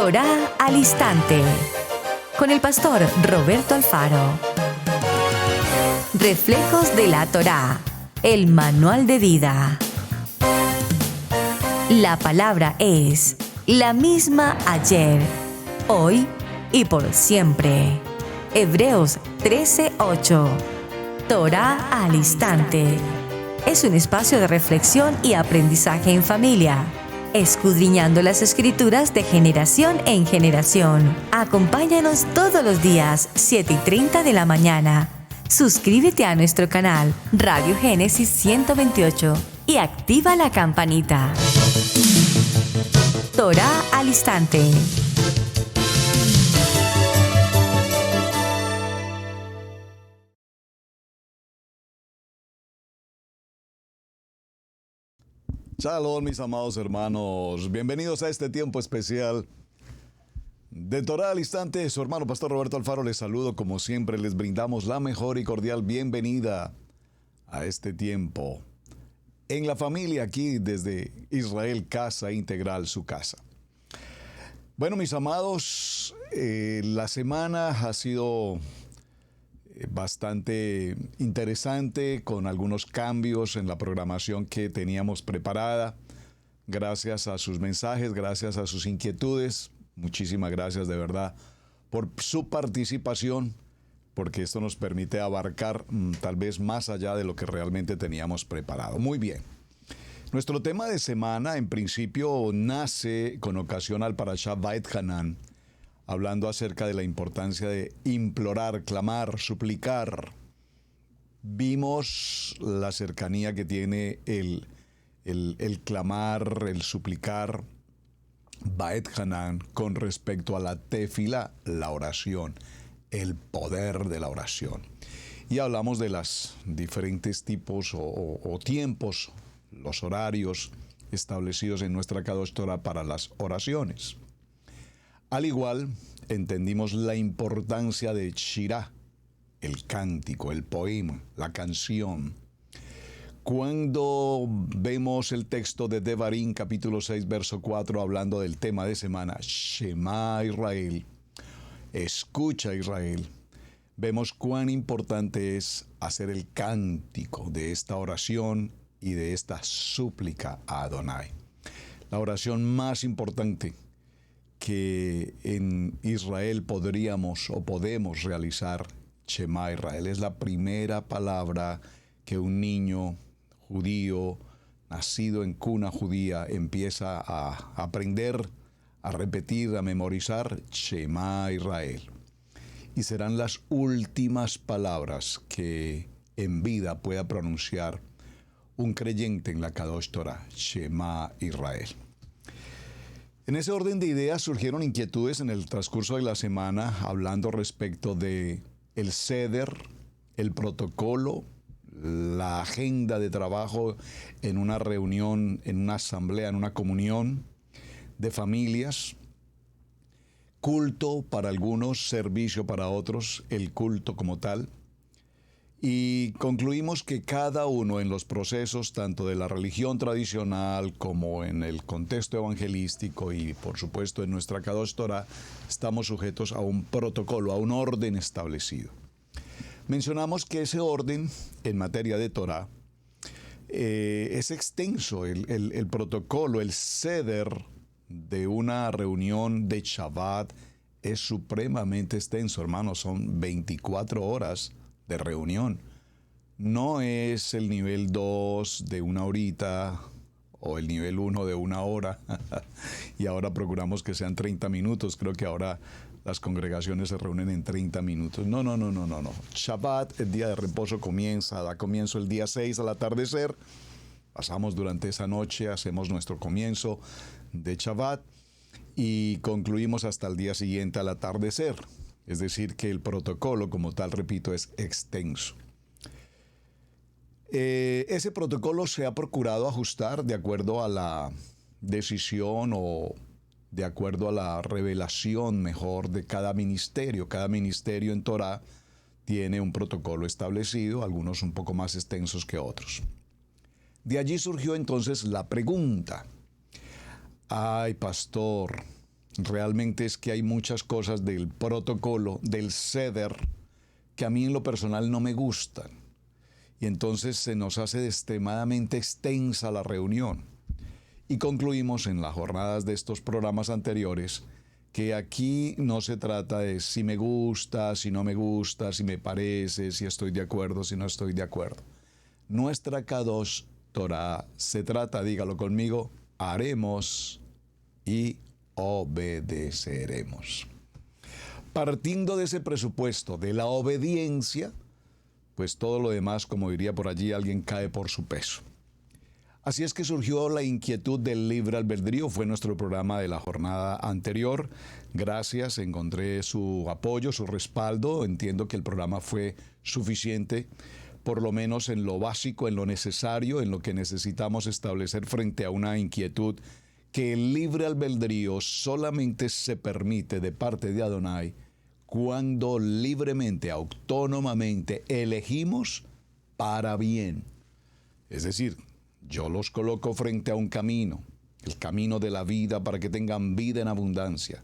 Torá al Instante, con el pastor Roberto Alfaro. Reflejos de la Torá, el manual de vida. La palabra es la misma ayer, hoy y por siempre. Hebreos 13:8. Torá al Instante. Es un espacio de reflexión y aprendizaje en familia, escudriñando las Escrituras de generación en generación. Acompáñanos todos los días, 7:30 de la mañana. Suscríbete a nuestro canal Radio Génesis 128 y activa la campanita. Torá al Instante. Shalom, mis amados hermanos. Bienvenidos a este tiempo especial de Torá al Instante. Su hermano pastor Roberto Alfaro les saludo. Como siempre, les brindamos la mejor y cordial bienvenida a este tiempo en la familia, aquí desde Israel, Casa Integral, su casa. Bueno, mis amados, la semana ha sido bastante interesante, con algunos cambios en la programación que teníamos preparada. Gracias a sus mensajes, gracias a sus inquietudes. Muchísimas gracias de verdad por su participación, porque esto nos permite abarcar tal vez más allá de lo que realmente teníamos preparado. Muy bien. Nuestro tema de semana, en principio, nace con ocasión al Parashá Va'et-Hanan, hablando acerca de la importancia de implorar, clamar, suplicar. Vimos la cercanía que tiene el clamar, el suplicar, Va'et-Hanan, con respecto a la tefila, la oración, el poder de la oración. Y hablamos de los diferentes tipos o tiempos, los horarios establecidos en nuestra Kadosh Torah para las oraciones. Al igual, entendimos la importancia de Shirah, el cántico, el poema, la canción. Cuando vemos el texto de Devarim, capítulo 6, verso 4, hablando del tema de semana, Shema Israel, escucha Israel, vemos cuán importante es hacer el cántico de esta oración y de esta súplica a Adonai. La oración más importante que en Israel podríamos o podemos realizar, Shema Israel, es la primera palabra que un niño judío nacido en cuna judía empieza a aprender, a repetir, a memorizar, Shema Israel. Y serán las últimas palabras que en vida pueda pronunciar un creyente en la Kadosh Torah, Shema Israel. En ese orden de ideas surgieron inquietudes en el transcurso de la semana, hablando respecto de el seder, el protocolo, la agenda de trabajo en una reunión, en una asamblea, en una comunión de familias, culto para algunos, servicio para otros, el culto como tal. Y concluimos que cada uno en los procesos, tanto de la religión tradicional como en el contexto evangelístico y por supuesto en nuestra Kadosh Torah, estamos sujetos a un protocolo, a un orden establecido. Mencionamos que ese orden en materia de Torah es extenso, el protocolo, el seder de una reunión de Shabbat es supremamente extenso, hermanos, son 24 horas de reunión. No es el nivel 2 de una horita o el nivel 1 de una hora y ahora procuramos que sean 30 minutos. Creo que ahora las congregaciones se reúnen en 30 minutos. No. Shabbat, el día de reposo, da comienzo el día 6 al atardecer. Pasamos durante esa noche, hacemos nuestro comienzo de Shabbat y concluimos hasta el día siguiente al atardecer. Es decir, que el protocolo como tal, repito, es extenso. Ese protocolo se ha procurado ajustar de acuerdo a la decisión o de acuerdo a la revelación mejor de cada ministerio. Cada ministerio en Torah tiene un protocolo establecido, algunos un poco más extensos que otros. De allí surgió entonces la pregunta: ay, pastor, realmente es que hay muchas cosas del protocolo, del seder, que a mí en lo personal no me gustan. Y entonces se nos hace extremadamente extensa la reunión. Y concluimos en las jornadas de estos programas anteriores que aquí no se trata de si me gusta, si no me gusta, si me parece, si estoy de acuerdo, si no estoy de acuerdo. Nuestra Kadosh Torah se trata, dígalo conmigo, haremos y obedeceremos. Partiendo de ese presupuesto de la obediencia, pues todo lo demás, como diría por allí, alguien cae por su peso. Así es que surgió la inquietud del libre albedrío, fue nuestro programa de la jornada anterior. Gracias, encontré su apoyo, su respaldo, entiendo que el programa fue suficiente, por lo menos en lo básico, en lo necesario, en lo que necesitamos establecer frente a una inquietud que el libre albedrío solamente se permite de parte de Adonai cuando libremente, autónomamente elegimos para bien. Es decir, yo los coloco frente a un camino, el camino de la vida para que tengan vida en abundancia.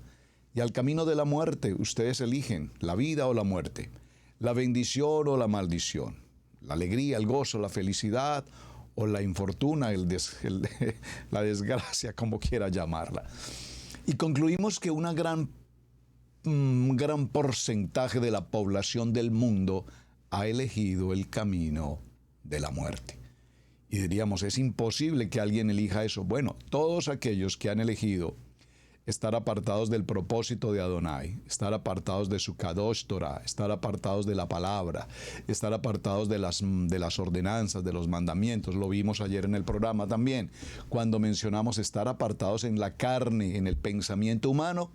Y al camino de la muerte, ustedes eligen la vida o la muerte, la bendición o la maldición, la alegría, el gozo, la felicidad o la infortuna, la desgracia, como quiera llamarla. Y concluimos que un gran porcentaje de la población del mundo ha elegido el camino de la muerte. Y diríamos, es imposible que alguien elija eso. Bueno, todos aquellos que han elegido estar apartados del propósito de Adonai, estar apartados de su Kadosh Torah, estar apartados de la palabra, estar apartados de las ordenanzas, de los mandamientos. Lo vimos ayer en el programa también, cuando mencionamos estar apartados en la carne, en el pensamiento humano,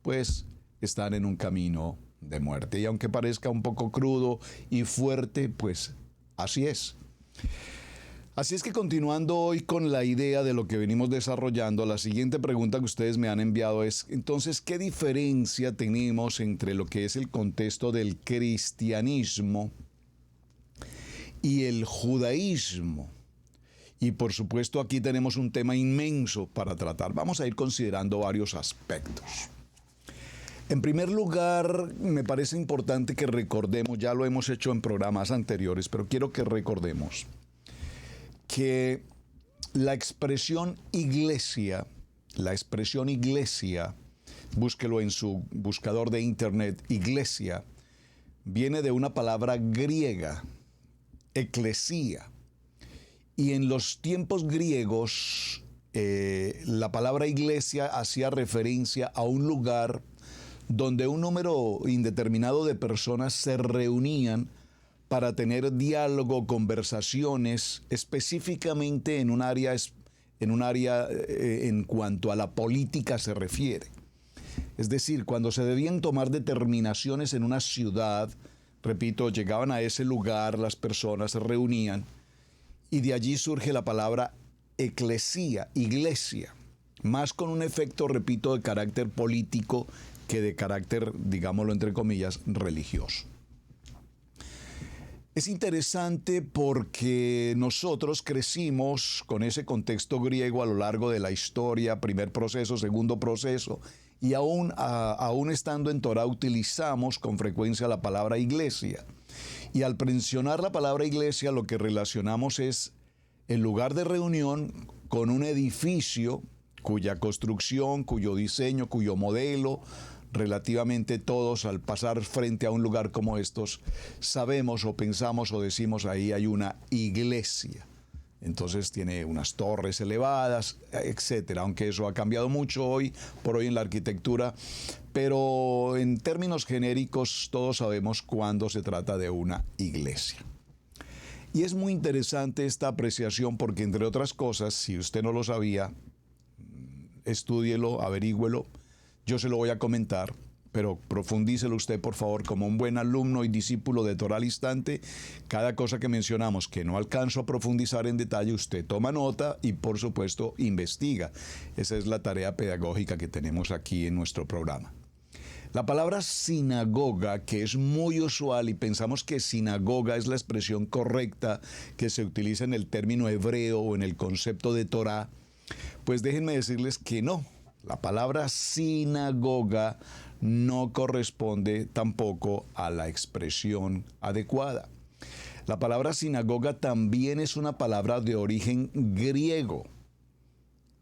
pues están en un camino de muerte. Y aunque parezca un poco crudo y fuerte, pues así es. Así es que continuando hoy con la idea de lo que venimos desarrollando, la siguiente pregunta que ustedes me han enviado es, entonces, ¿qué diferencia tenemos entre lo que es el contexto del cristianismo y el judaísmo? Y por supuesto aquí tenemos un tema inmenso para tratar. Vamos a ir considerando varios aspectos. En primer lugar, me parece importante que recordemos, ya lo hemos hecho en programas anteriores, pero quiero que recordemos que la expresión iglesia, búsquelo en su buscador de internet, iglesia, viene de una palabra griega, eclesía. Y en los tiempos griegos, la palabra iglesia hacía referencia a un lugar donde un número indeterminado de personas se reunían para tener diálogo, conversaciones, específicamente en un área en cuanto a la política se refiere. Es decir, cuando se debían tomar determinaciones en una ciudad, repito, llegaban a ese lugar, las personas se reunían, y de allí surge la palabra eclesía, iglesia, más con un efecto, repito, de carácter político que de carácter, digámoslo entre comillas, religioso. Es interesante porque nosotros crecimos con ese contexto griego a lo largo de la historia, primer proceso, segundo proceso, y aún estando en Torah utilizamos con frecuencia la palabra iglesia. Y al mencionar la palabra iglesia lo que relacionamos es el lugar de reunión con un edificio cuya construcción, cuyo diseño, cuyo modelo, relativamente todos al pasar frente a un lugar como estos, sabemos o pensamos o decimos ahí hay una iglesia. Entonces tiene unas torres elevadas, etcétera, aunque eso ha cambiado mucho hoy por hoy en la arquitectura, pero en términos genéricos todos sabemos cuándo se trata de una iglesia. Y es muy interesante esta apreciación porque, entre otras cosas, si usted no lo sabía, estúdielo, averígüelo. Yo se lo voy a comentar, pero profundícelo usted, por favor, como un buen alumno y discípulo de Torah al Instante. Cada cosa que mencionamos que no alcanzo a profundizar en detalle, usted toma nota y, por supuesto, investiga. Esa es la tarea pedagógica que tenemos aquí en nuestro programa. La palabra sinagoga, que es muy usual y pensamos que sinagoga es la expresión correcta que se utiliza en el término hebreo o en el concepto de Torah, pues déjenme decirles que no. La palabra sinagoga no corresponde tampoco a la expresión adecuada. La palabra sinagoga también es una palabra de origen griego.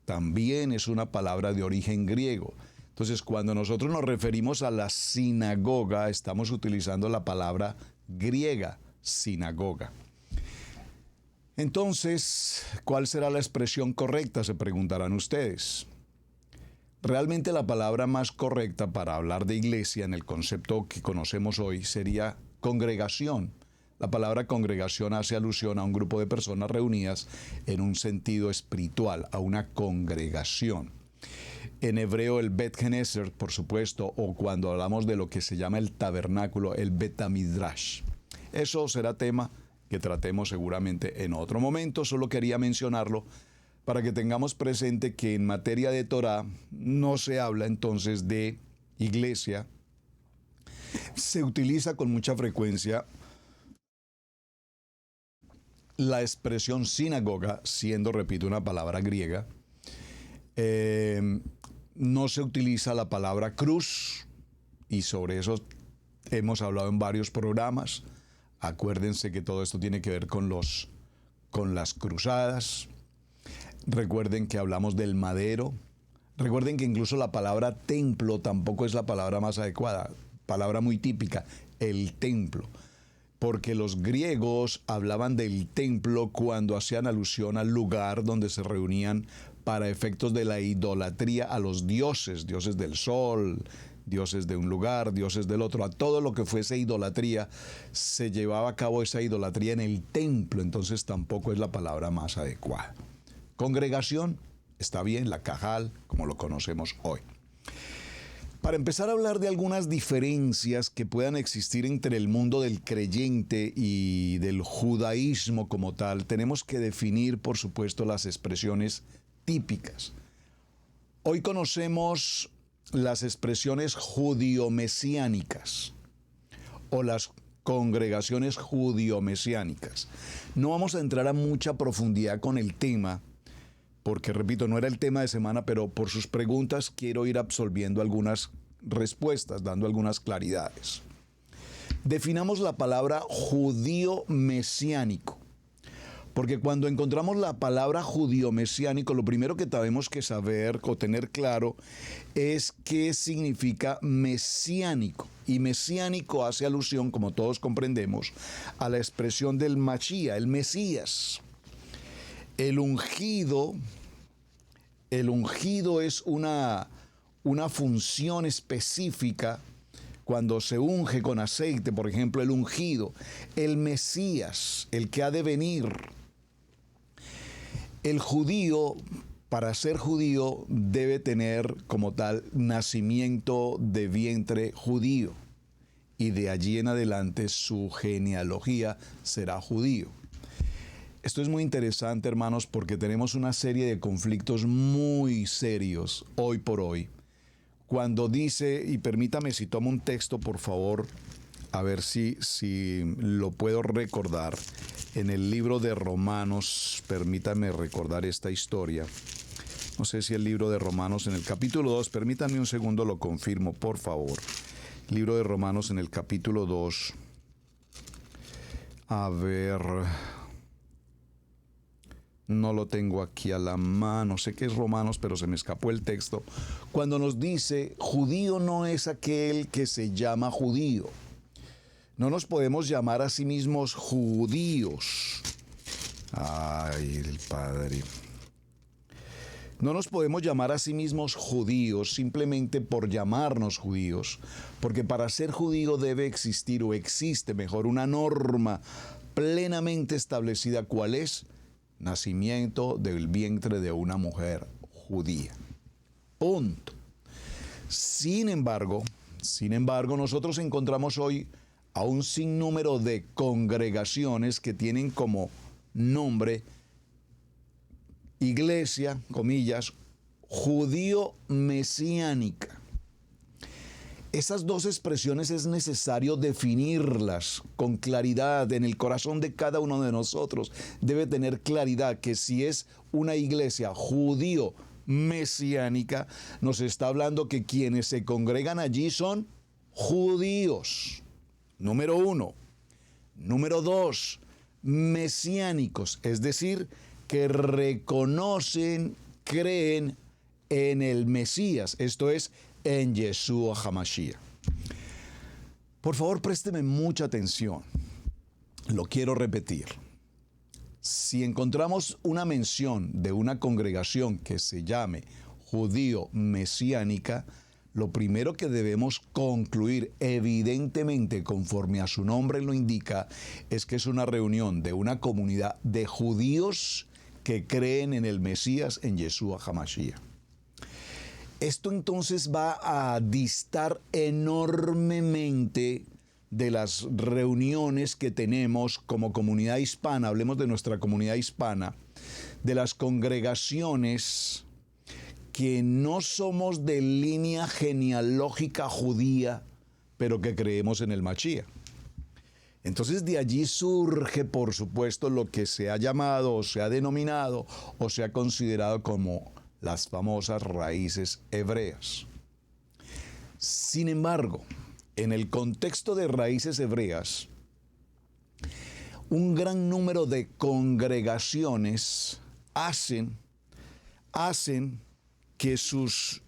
También es una palabra de origen griego. Entonces, cuando nosotros nos referimos a la sinagoga, estamos utilizando la palabra griega, sinagoga. Entonces, ¿cuál será la expresión correcta? Se preguntarán ustedes. Realmente la palabra más correcta para hablar de iglesia en el concepto que conocemos hoy sería congregación. La palabra congregación hace alusión a un grupo de personas reunidas en un sentido espiritual, a una congregación. En hebreo el Bet Knesset, por supuesto, o cuando hablamos de lo que se llama el tabernáculo, el Bet Midrash. Eso será tema que tratemos seguramente en otro momento, solo quería mencionarlo para que tengamos presente que en materia de Torá no se habla entonces de iglesia. Se utiliza con mucha frecuencia la expresión sinagoga, siendo, repito, una palabra griega. No se utiliza la palabra cruz, y sobre eso hemos hablado en varios programas. Acuérdense que todo esto tiene que ver con las cruzadas. Recuerden que hablamos del madero. Recuerden que incluso la palabra templo tampoco es la palabra más adecuada. Palabra muy típica, el templo. Porque los griegos hablaban del templo cuando hacían alusión al lugar donde se reunían para efectos de la idolatría a los dioses, dioses del sol, dioses de un lugar, dioses del otro. A todo lo que fuese idolatría, se llevaba a cabo esa idolatría en el templo. Entonces tampoco es la palabra más adecuada. Congregación, está bien, la cajal, como lo conocemos hoy. Para empezar a hablar de algunas diferencias que puedan existir entre el mundo del creyente y del judaísmo como tal, tenemos que definir, por supuesto, las expresiones típicas. Hoy conocemos las expresiones judío-mesiánicas o las congregaciones judío-mesiánicas. No vamos a entrar a mucha profundidad con el tema, porque, repito, no era el tema de semana, pero por sus preguntas quiero ir absolviendo algunas respuestas, dando algunas claridades. Definamos la palabra judío mesiánico, porque cuando encontramos la palabra judío mesiánico, lo primero que tenemos que saber o tener claro es qué significa mesiánico. Y mesiánico hace alusión, como todos comprendemos, a la expresión del Mashiach, el Mesías. El ungido es una función específica cuando se unge con aceite, por ejemplo, el ungido, el Mesías, el que ha de venir. El judío, para ser judío, debe tener como tal nacimiento de vientre judío, y de allí en adelante su genealogía será judío. Esto es muy interesante, hermanos, porque tenemos una serie de conflictos muy serios hoy por hoy. Cuando dice, y permítame si tomo un texto, por favor, a ver si lo puedo recordar. En el libro de Romanos, permítame recordar esta historia. No sé si el libro de Romanos en el capítulo 2, permítanme un segundo, lo confirmo, por favor. Libro de Romanos en el capítulo 2. A ver, no lo tengo aquí a la mano, sé que es Romanos, pero se me escapó el texto. Cuando nos dice, judío no es aquel que se llama judío. No nos podemos llamar a sí mismos judíos. Ay, el Padre. No nos podemos llamar a sí mismos judíos simplemente por llamarnos judíos, porque para ser judío debe existir, o existe mejor, una norma plenamente establecida. ¿Cuál es? Nacimiento del vientre de una mujer judía. Punto. Sin embargo, nosotros encontramos hoy a un sinnúmero de congregaciones que tienen como nombre iglesia, comillas, judío mesiánica. Esas dos expresiones es necesario definirlas con claridad. En el corazón de cada uno de nosotros debe tener claridad que si es una iglesia judío mesiánica, nos está hablando que quienes se congregan allí son judíos. Número 1. Número 2, mesiánicos, es decir, que reconocen, creen en el Mesías, esto es, en Yeshua HaMashiach. Por favor, présteme mucha atención. Lo quiero repetir. Si encontramos una mención de una congregación que se llame judío mesiánica, lo primero que debemos concluir, evidentemente conforme a su nombre lo indica, es que es una reunión de una comunidad de judíos que creen en el Mesías, en Yeshua HaMashiach. Esto entonces va a distar enormemente de las reuniones que tenemos como comunidad hispana, hablemos de nuestra comunidad hispana, de las congregaciones que no somos de línea genealógica judía, pero que creemos en el Mashiach. Entonces de allí surge, por supuesto, lo que se ha llamado, o se ha denominado, o se ha considerado como las famosas raíces hebreas. Sin embargo, en el contexto de raíces hebreas, un gran número de congregaciones hacen que sus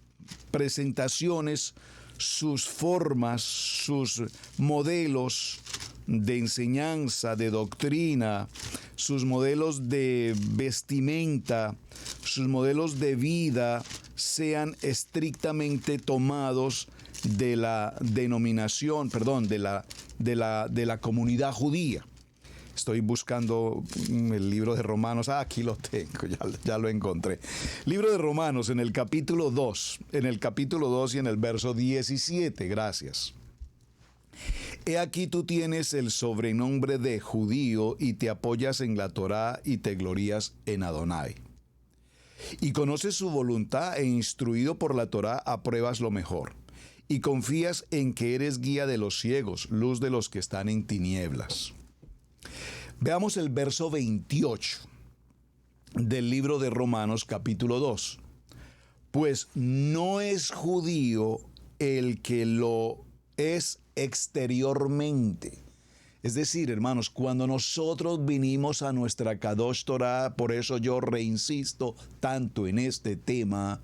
presentaciones, sus formas, sus modelos de enseñanza, de doctrina, sus modelos de vestimenta, sus modelos de vida sean estrictamente tomados de la denominación, de la comunidad judía. Estoy buscando el libro de Romanos. Aquí lo tengo, ya lo encontré. Libro de Romanos en el capítulo 2, y en el verso 17. Gracias. He aquí tú tienes el sobrenombre de judío y te apoyas en la Torá y te glorías en Adonai. Y conoces su voluntad e instruido por la Torá apruebas lo mejor. Y confías en que eres guía de los ciegos, luz de los que están en tinieblas. Veamos el verso 28 del libro de Romanos capítulo 2. Pues no es judío el que lo es exteriormente. Es decir, hermanos, cuando nosotros vinimos a nuestra Kadosh Torah, por eso yo reinsisto tanto en este tema,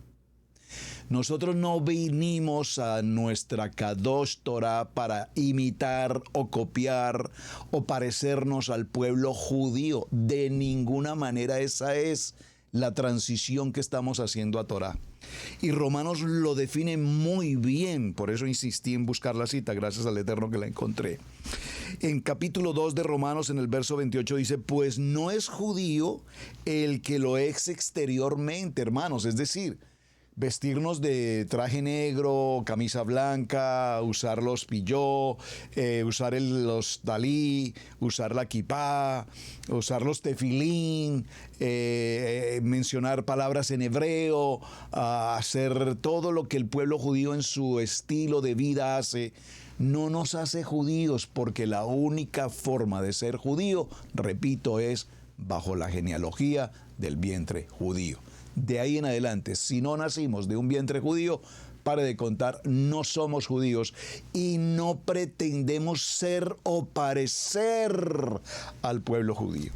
nosotros no vinimos a nuestra Kadosh Torah para imitar o copiar o parecernos al pueblo judío. De ninguna manera esa es la transición que estamos haciendo a Torah. Y Romanos lo define muy bien, por eso insistí en buscar la cita, gracias al Eterno que la encontré. En capítulo 2 de Romanos, en el verso 28 dice, pues no es judío el que lo es exteriormente, hermanos, es decir, vestirnos de traje negro, camisa blanca, usar los pilló, usar los dalí, usar la kipá, usar los tefilín, mencionar palabras en hebreo, hacer todo lo que el pueblo judío en su estilo de vida hace, no nos hace judíos, porque la única forma de ser judío, repito, es bajo la genealogía del vientre judío. De ahí en adelante, si no nacimos de un vientre judío, pare de contar, no somos judíos y no pretendemos ser o parecer al pueblo judío.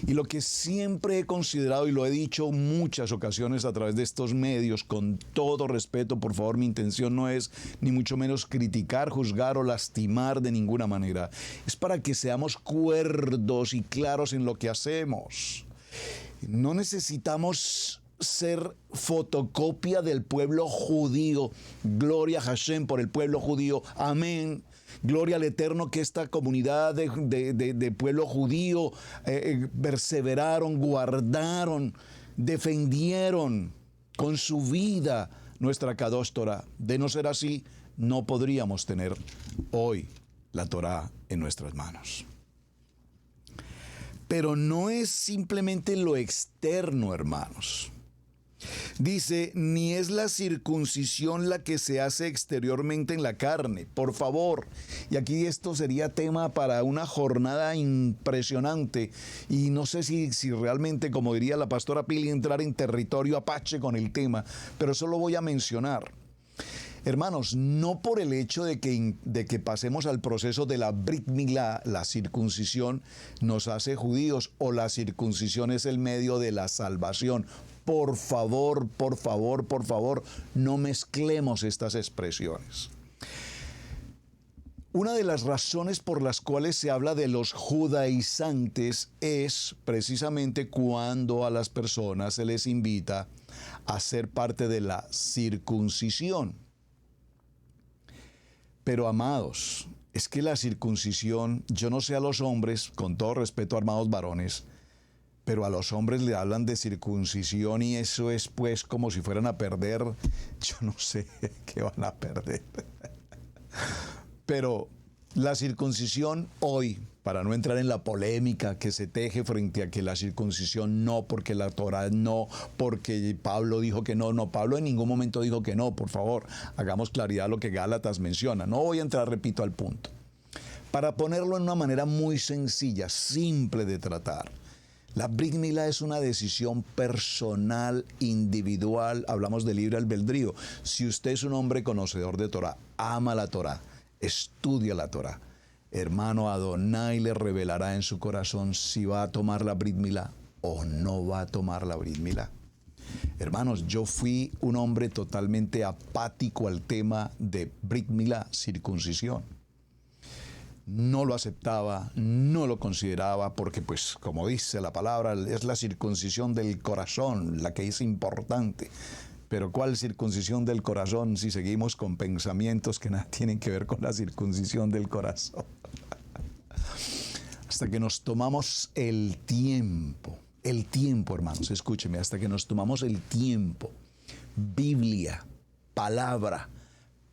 Y lo que siempre he considerado, y lo he dicho muchas ocasiones a través de estos medios, con todo respeto, por favor, mi intención no es ni mucho menos criticar, juzgar o lastimar de ninguna manera. Es para que seamos cuerdos y claros en lo que hacemos. No necesitamos ser fotocopia del pueblo judío. Gloria a Hashem por el pueblo judío. Amén. Gloria al Eterno que esta comunidad de pueblo judío perseveraron, guardaron, defendieron con su vida nuestra Kadosh Torah. De no ser así, no podríamos tener hoy la Torah en nuestras manos. Pero no es simplemente lo externo, hermanos. Dice, ni es la circuncisión la que se hace exteriormente en la carne, por favor. Y aquí esto sería tema para una jornada impresionante. Y no sé si realmente, como diría la pastora Pili, entrar en territorio apache con el tema, pero solo voy a mencionar. Hermanos, no por el hecho de que pasemos al proceso de la Brit Milá, la circuncisión, nos hace judíos, o la circuncisión es el medio de la salvación. Por favor, por favor, por favor, no mezclemos estas expresiones. Una de las razones por las cuales se habla de los judaizantes es precisamente cuando a las personas se les invita a ser parte de la circuncisión. Pero amados, es que la circuncisión, yo no sé a los hombres, con todo respeto a amados varones, pero a los hombres le hablan de circuncisión y eso es pues como si fueran a perder, yo no sé qué van a perder. Pero la circuncisión hoy, para no entrar en la polémica que se teje frente a que la circuncisión no, porque la Torá no, porque Pablo dijo que no, Pablo en ningún momento dijo que no, por favor, hagamos claridad a lo que Gálatas menciona. No voy a entrar, repito, al punto. Para ponerlo en una manera muy sencilla, simple de tratar, la Brit Milá es una decisión personal, individual, hablamos de libre albedrío. Si usted es un hombre conocedor de Torá, ama la Torá, estudia la Torá, hermano, Adonai le revelará en su corazón si va a tomar la Brit Milá o no va a tomar la Brit Milá. Hermanos, yo fui un hombre totalmente apático al tema de Brit Milá, circuncisión. No lo aceptaba, no lo consideraba, porque pues como dice la palabra, es la circuncisión del corazón la que es importante. Pero ¿cuál circuncisión del corazón si seguimos con pensamientos que nada tienen que ver con la circuncisión del corazón? Hasta que nos tomamos el tiempo, hermanos, escúcheme, hasta que nos tomamos el tiempo, Biblia, palabra,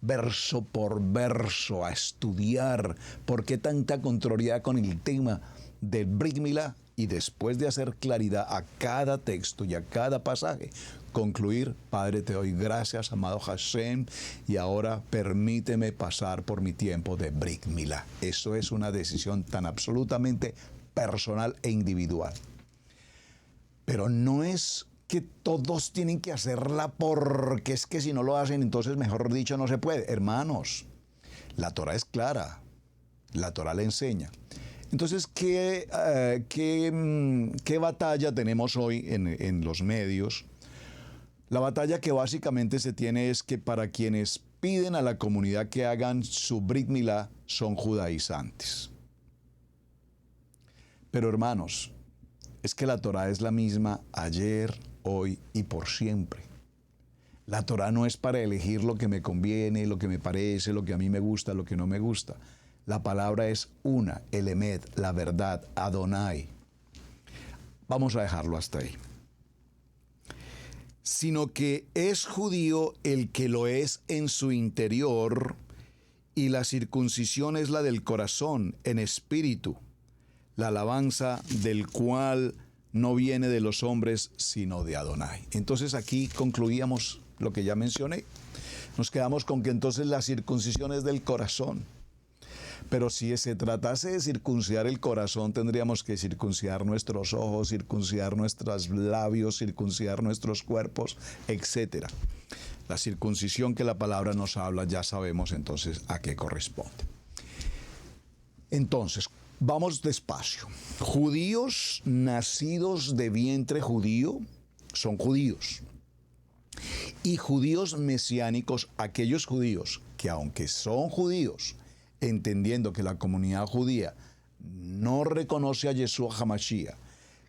verso por verso, a estudiar por qué tanta contrariedad con el tema del Brit Milá, y después de hacer claridad a cada texto y a cada pasaje, concluir: Padre, te doy gracias, amado Hashem, y ahora permíteme pasar por mi tiempo de Brit Milá. Eso es una decisión tan absolutamente personal e individual. Pero no es que todos tienen que hacerla porque es que si no lo hacen, entonces, mejor dicho, no se puede. Hermanos, la Torá es clara, la Torá le enseña. Entonces, ¿qué batalla tenemos hoy en los medios? La batalla que básicamente se tiene es que para quienes piden a la comunidad que hagan su Brit Milá son judaizantes. Pero hermanos, es que la Torá es la misma ayer, hoy y por siempre. La Torá no es para elegir lo que me conviene, lo que me parece, lo que a mí me gusta, lo que no me gusta. La palabra es una, el Emet, la verdad, Adonai. Vamos a dejarlo hasta ahí. Sino que es judío el que lo es en su interior, y la circuncisión es la del corazón, en espíritu, la alabanza del cual no viene de los hombres, sino de Adonai. Entonces aquí concluíamos lo que ya mencioné. Nos quedamos con que entonces la circuncisión es del corazón. Pero si se tratase de circuncidar el corazón, tendríamos que circuncidar nuestros ojos, circuncidar nuestros labios, circuncidar nuestros cuerpos, etc. La circuncisión que la palabra nos habla, ya sabemos entonces a qué corresponde. Entonces, vamos despacio. Judíos nacidos de vientre judío son judíos. Y judíos mesiánicos, aquellos judíos que aunque son judíos, entendiendo que la comunidad judía no reconoce a Yeshua HaMashiach,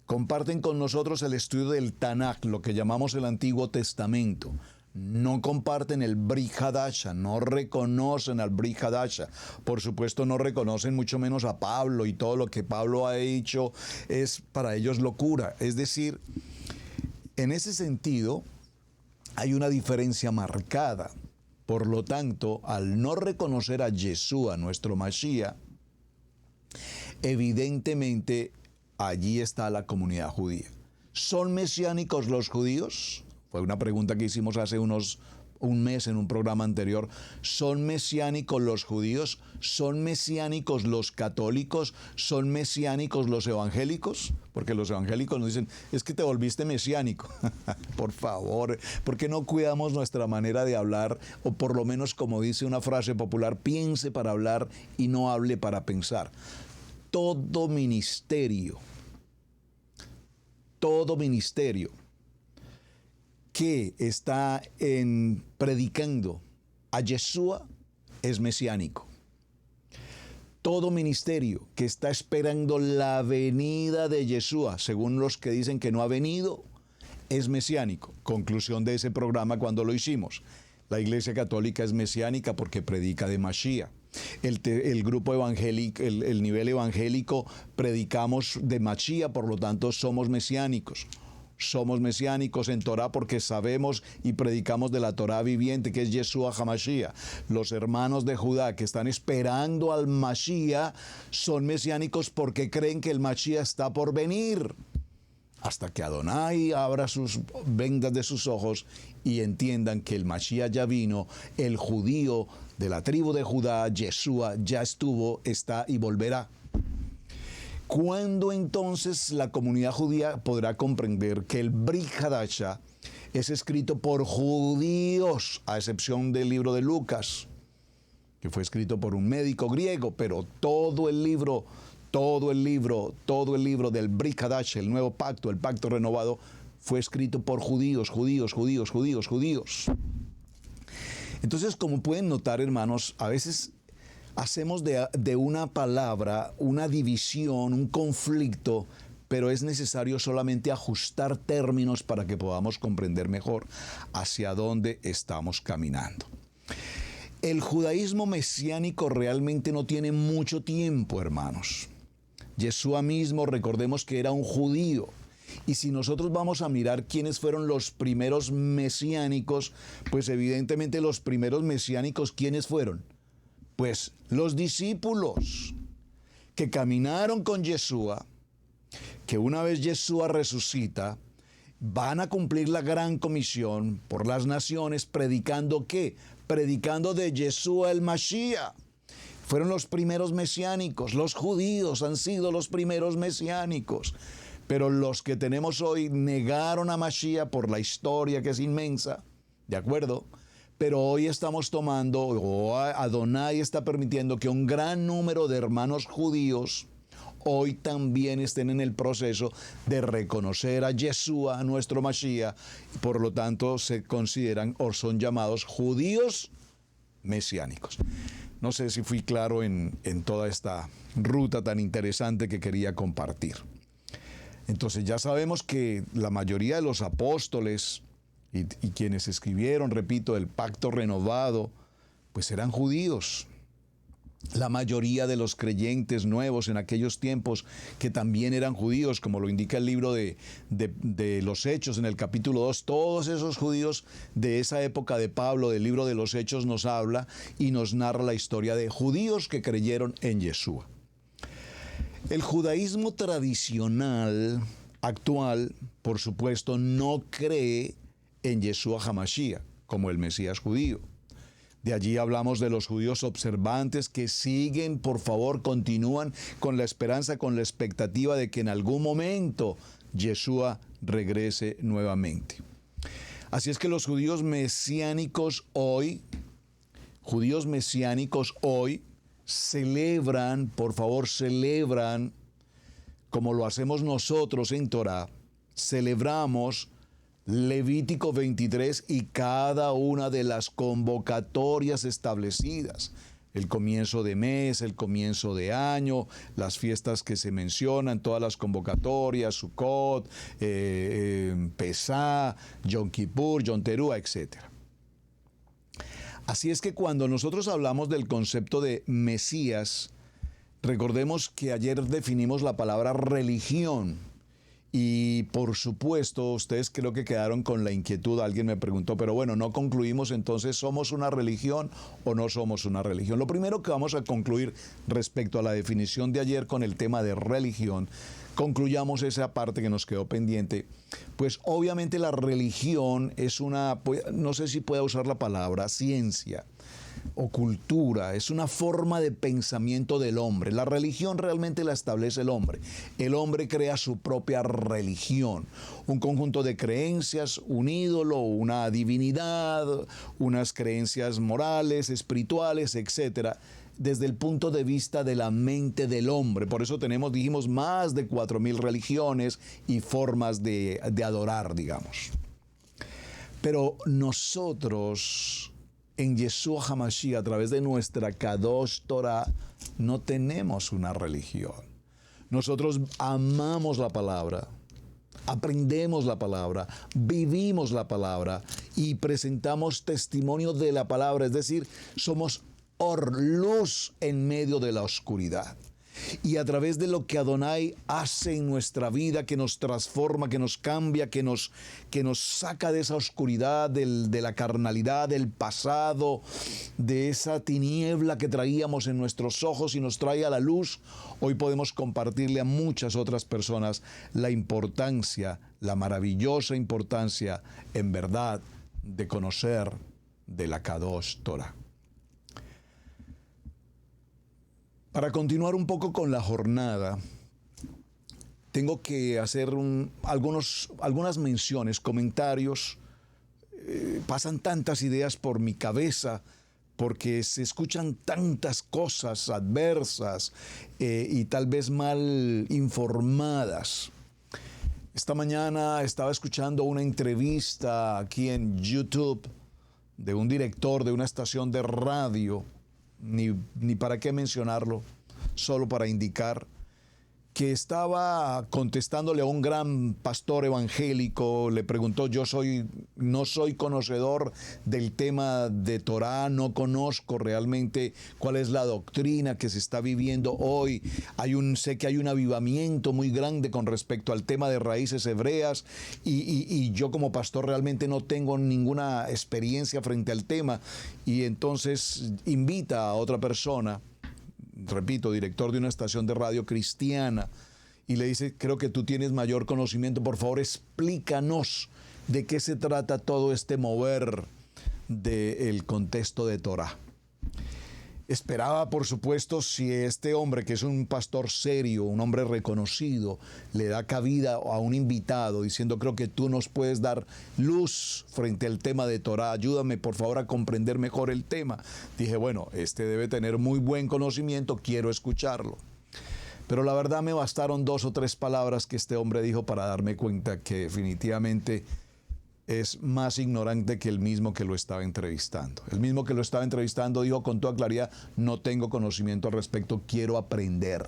comparten con nosotros el estudio del Tanaj, lo que llamamos el Antiguo Testamento, no comparten el Brit Hadasha, no reconocen al Brit Hadasha, por supuesto no reconocen mucho menos a Pablo, y todo lo que Pablo ha dicho es para ellos locura. Es decir, en ese sentido hay una diferencia marcada. Por lo tanto, al no reconocer a Yeshua, nuestro Mashiach, evidentemente allí está la comunidad judía. ¿Son mesiánicos los judíos? Fue una pregunta que hicimos hace un mes en un programa anterior. ¿Son mesiánicos los judíos? ¿Son mesiánicos los católicos? ¿Son mesiánicos los evangélicos? Porque los evangélicos nos dicen, es que te volviste mesiánico. Por favor, ¿por qué no cuidamos nuestra manera de hablar? O por lo menos, como dice una frase popular, piense para hablar y no hable para pensar. Todo ministerio que está predicando a Yeshua es mesiánico. Todo ministerio que está esperando la venida de Yeshua, según los que dicen que no ha venido, es mesiánico. Conclusión de ese programa cuando lo hicimos. La Iglesia Católica es mesiánica porque predica de Mashiach. El grupo evangélico, el nivel evangélico, predicamos de Mashiach, por lo tanto somos mesiánicos. Somos mesiánicos en Torah porque sabemos y predicamos de la Torah viviente que es Yeshua HaMashiach. Los hermanos de Judá que están esperando al Mashiach son mesiánicos porque creen que el Mashiach está por venir. Hasta que Adonai abra sus vendas de sus ojos y entiendan que el Mashiach ya vino, el judío de la tribu de Judá, Yeshua, ya estuvo, está y volverá. ¿Cuándo entonces la comunidad judía podrá comprender que el Brit Hadasha es escrito por judíos, a excepción del libro de Lucas, que fue escrito por un médico griego, pero todo el libro del Brit Hadasha, el nuevo pacto, el pacto renovado, fue escrito por judíos. Entonces, como pueden notar, hermanos, a veces hacemos de una palabra una división, un conflicto, pero es necesario solamente ajustar términos para que podamos comprender mejor hacia dónde estamos caminando. El judaísmo mesiánico realmente no tiene mucho tiempo, hermanos. Yeshua mismo, recordemos que era un judío. Y si nosotros vamos a mirar quiénes fueron los primeros mesiánicos, pues evidentemente los primeros mesiánicos, ¿quiénes fueron? Pues los discípulos que caminaron con Yeshua, que una vez Yeshua resucita, van a cumplir la gran comisión por las naciones, predicando ¿qué? Predicando de Yeshua el Mashiach. Fueron los primeros mesiánicos, los judíos han sido los primeros mesiánicos. Pero los que tenemos hoy negaron a Mashiach por la historia que es inmensa, ¿de acuerdo? Pero hoy estamos tomando, o Adonai está permitiendo que un gran número de hermanos judíos hoy también estén en el proceso de reconocer a Yeshua, nuestro Mashiach, y por lo tanto se consideran o son llamados judíos mesiánicos. No sé si fui claro en toda esta ruta tan interesante que quería compartir. Entonces ya sabemos que la mayoría de los apóstoles y quienes escribieron, repito, el pacto renovado, pues eran judíos. La mayoría de los creyentes nuevos en aquellos tiempos que también eran judíos, como lo indica el libro de los Hechos en el capítulo 2, todos esos judíos de esa época de Pablo, del libro de los Hechos, nos habla y nos narra la historia de judíos que creyeron en Yeshua. El judaísmo tradicional actual, por supuesto, no cree en Yeshua HaMashiach como el Mesías judío. De allí hablamos de los judíos observantes que siguen, por favor, continúan con la esperanza, con la expectativa de que en algún momento Yeshua regrese nuevamente. Así es que los judíos mesiánicos hoy celebran, por favor, celebran, como lo hacemos nosotros en Torah, celebramos Levítico 23 y cada una de las convocatorias establecidas. El comienzo de mes, el comienzo de año, las fiestas que se mencionan, todas las convocatorias, Sukkot, Pesá, Yom Kippur, Yom Teruah, etc. Así es que cuando nosotros hablamos del concepto de Mesías, recordemos que ayer definimos la palabra religión Y por supuesto, ustedes creo que quedaron con la inquietud. Alguien me preguntó, pero bueno, no concluimos entonces, ¿somos una religión o no somos una religión? Lo primero que vamos a concluir respecto a la definición de ayer con el tema de religión, concluyamos esa parte que nos quedó pendiente. Pues obviamente la religión es una, no sé si pueda usar la palabra, ciencia o cultura, es una forma de pensamiento del hombre. La religión realmente la establece el hombre. El hombre crea su propia religión, un conjunto de creencias, un ídolo, una divinidad, unas creencias morales, espirituales, etcétera, desde el punto de vista de la mente del hombre. Por eso dijimos, más de 4,000 religiones y formas de adorar, digamos. Pero nosotros, en Yeshua HaMashiach, a través de nuestra Kadosh Torah, no tenemos una religión. Nosotros amamos la palabra, aprendemos la palabra, vivimos la palabra y presentamos testimonio de la palabra. Es decir, somos luz en medio de la oscuridad. Y a través de lo que Adonai hace en nuestra vida, que nos transforma, que nos cambia, que nos saca de esa oscuridad, de la carnalidad, del pasado, de esa tiniebla que traíamos en nuestros ojos y nos trae a la luz, hoy podemos compartirle a muchas otras personas la importancia, la maravillosa importancia, en verdad, de conocer de la Kadosh Torah. Para continuar un poco con la jornada, tengo que hacer algunas menciones, comentarios. Pasan tantas ideas por mi cabeza porque se escuchan tantas cosas adversas y tal vez mal informadas. Esta mañana estaba escuchando una entrevista aquí en YouTube de un director de una estación de radio. Ni para qué mencionarlo, solo para indicar que estaba contestándole a un gran pastor evangélico. Le preguntó, no soy conocedor del tema de Torah, no conozco realmente cuál es la doctrina que se está viviendo hoy. Sé que hay un avivamiento muy grande con respecto al tema de raíces hebreas y yo como pastor realmente no tengo ninguna experiencia frente al tema. Y entonces invita a otra persona, repito, director de una estación de radio cristiana, y le dice, creo que tú tienes mayor conocimiento, por favor explícanos de qué se trata todo este mover del contexto de Torah. Esperaba, por supuesto, si este hombre, que es un pastor serio, un hombre reconocido, le da cabida a un invitado diciendo, creo que tú nos puedes dar luz frente al tema de Torah, ayúdame por favor a comprender mejor el tema. Dije, bueno, este debe tener muy buen conocimiento, quiero escucharlo. Pero la verdad me bastaron 2 o 3 palabras que este hombre dijo para darme cuenta que definitivamente es más ignorante que el mismo que lo estaba entrevistando. El mismo que lo estaba entrevistando dijo con toda claridad, no tengo conocimiento al respecto, quiero aprender.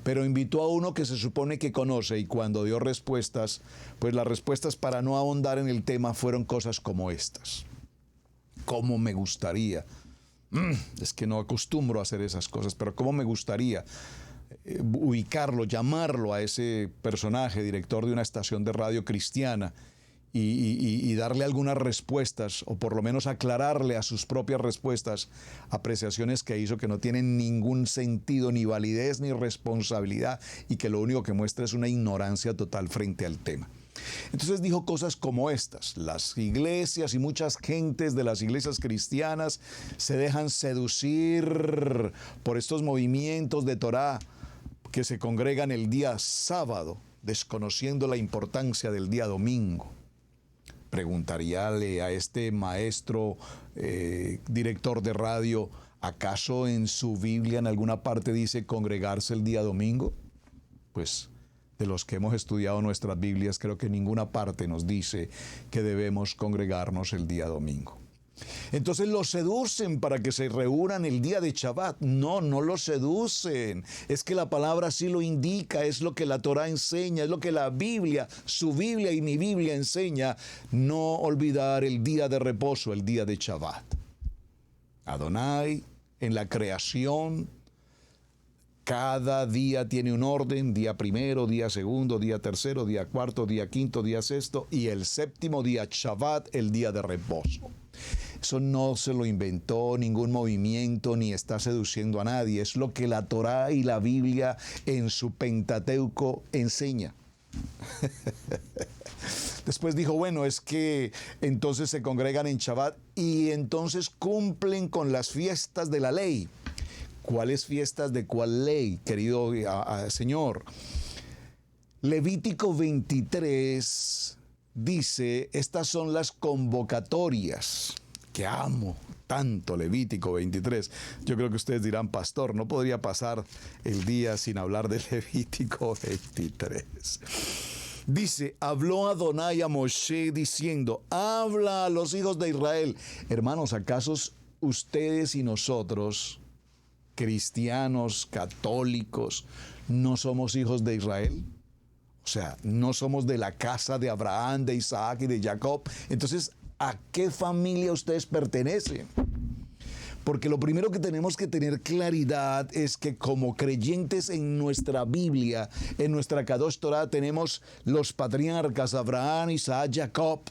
Pero invitó a uno que se supone que conoce, y cuando dio respuestas, pues las respuestas, para no ahondar en el tema, fueron cosas como estas. ¿Cómo me gustaría? Es que no acostumbro a hacer esas cosas, pero ¿cómo me gustaría ubicarlo, llamarlo a ese personaje, director de una estación de radio cristiana, y darle algunas respuestas, o por lo menos aclararle a sus propias respuestas apreciaciones que hizo que no tienen ningún sentido, ni validez, ni responsabilidad, y que lo único que muestra es una ignorancia total frente al tema? Entonces dijo cosas como estas: las iglesias y muchas gentes de las iglesias cristianas se dejan seducir por estos movimientos de Torah que se congregan el día sábado, desconociendo la importancia del día domingo. Preguntaríale a este maestro, director de radio, ¿acaso en su Biblia en alguna parte dice congregarse el día domingo? Pues de los que hemos estudiado nuestras Biblias, creo que ninguna parte nos dice que debemos congregarnos el día domingo. Entonces los seducen para que se reúnan el día de Shabbat. No, no los seducen. Es que la palabra sí lo indica, es lo que la Torah enseña, es lo que la Biblia, su Biblia y mi Biblia enseña. No olvidar el día de reposo, el día de Shabbat. Adonai, en la creación, Cada día tiene un orden, día primero, día segundo, día tercero, día cuarto, día quinto, día sexto y el séptimo día, Shabbat, el día de reposo. Eso no se lo inventó ningún movimiento ni está seduciendo a nadie. Es lo que la Torá y la Biblia en su Pentateuco enseña. Después dijo, bueno, es que entonces se congregan en Shabbat y entonces cumplen con las fiestas de la ley. ¿Cuáles fiestas de cuál ley, querido señor? Levítico 23 dice, estas son las convocatorias, que amo tanto Levítico 23. Yo creo que ustedes dirán, pastor, no podría pasar el día sin hablar de Levítico 23. Dice, habló Adonai a Moshe diciendo, habla a los hijos de Israel. Hermanos, ¿acaso ustedes y nosotros, cristianos, católicos, no somos hijos de Israel? O sea, no somos de la casa de Abraham, de Isaac y de Jacob. Entonces, ¿a qué familia ustedes pertenecen? Porque lo primero que tenemos que tener claridad es que como creyentes en nuestra Biblia, en nuestra Kadosh Torah, tenemos los patriarcas Abraham, Isaac, Jacob.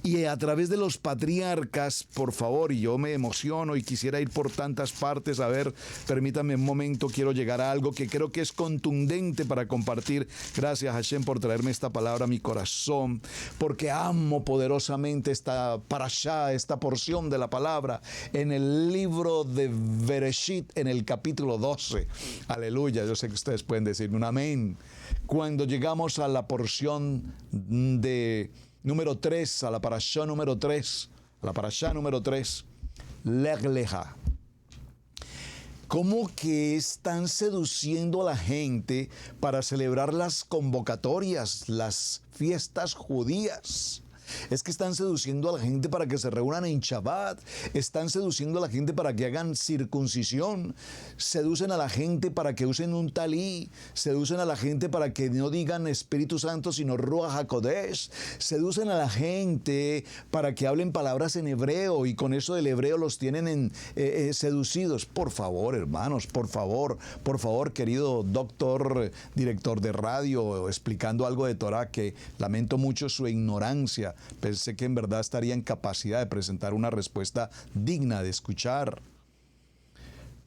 Y a través de los patriarcas, por favor, y yo me emociono y quisiera ir por tantas partes, a ver, permítame un momento, quiero llegar a algo que creo que es contundente para compartir. Gracias, Hashem, por traerme esta palabra a mi corazón, porque amo poderosamente esta parashá, esta porción de la palabra, en el libro de Bereshit, en el capítulo 12. Aleluya, yo sé que ustedes pueden decirme un amén. Cuando llegamos a la porción de número 3, a la parashá número 3, Lech Lecha. ¿Cómo que están seduciendo a la gente para celebrar las convocatorias, las fiestas judías? Es que están seduciendo a la gente para que se reúnan en Shabbat, están seduciendo a la gente para que hagan circuncisión, seducen a la gente para que usen un talí, seducen a la gente para que no digan Espíritu Santo sino Ruach HaKodesh, seducen a la gente para que hablen palabras en hebreo y con eso del hebreo los tienen seducidos. Por favor, hermanos, por favor, querido doctor, director de radio, explicando algo de Torah, que lamento mucho su ignorancia. Pensé que en verdad estaría en capacidad de presentar una respuesta digna de escuchar.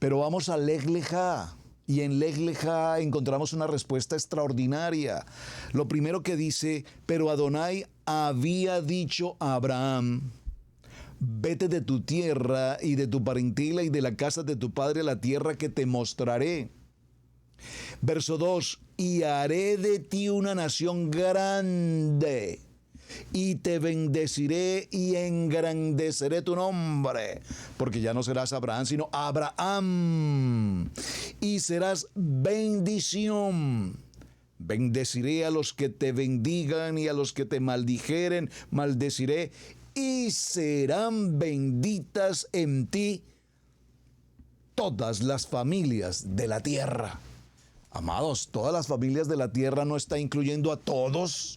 Pero vamos a Lech Lecha, y en Lech Lecha encontramos una respuesta extraordinaria. Lo primero que dice, pero Adonai había dicho a Abraham, vete de tu tierra y de tu parentela y de la casa de tu padre a la tierra que te mostraré. Verso 2, y haré de ti una nación grande, y te bendeciré y engrandeceré tu nombre, porque ya no serás Abraham, sino Abraham, y serás bendición. Bendeciré a los que te bendigan y a los que te maldijeren, maldeciré, y serán benditas en ti todas las familias de la tierra. Amados, todas las familias de la tierra no está incluyendo a todos.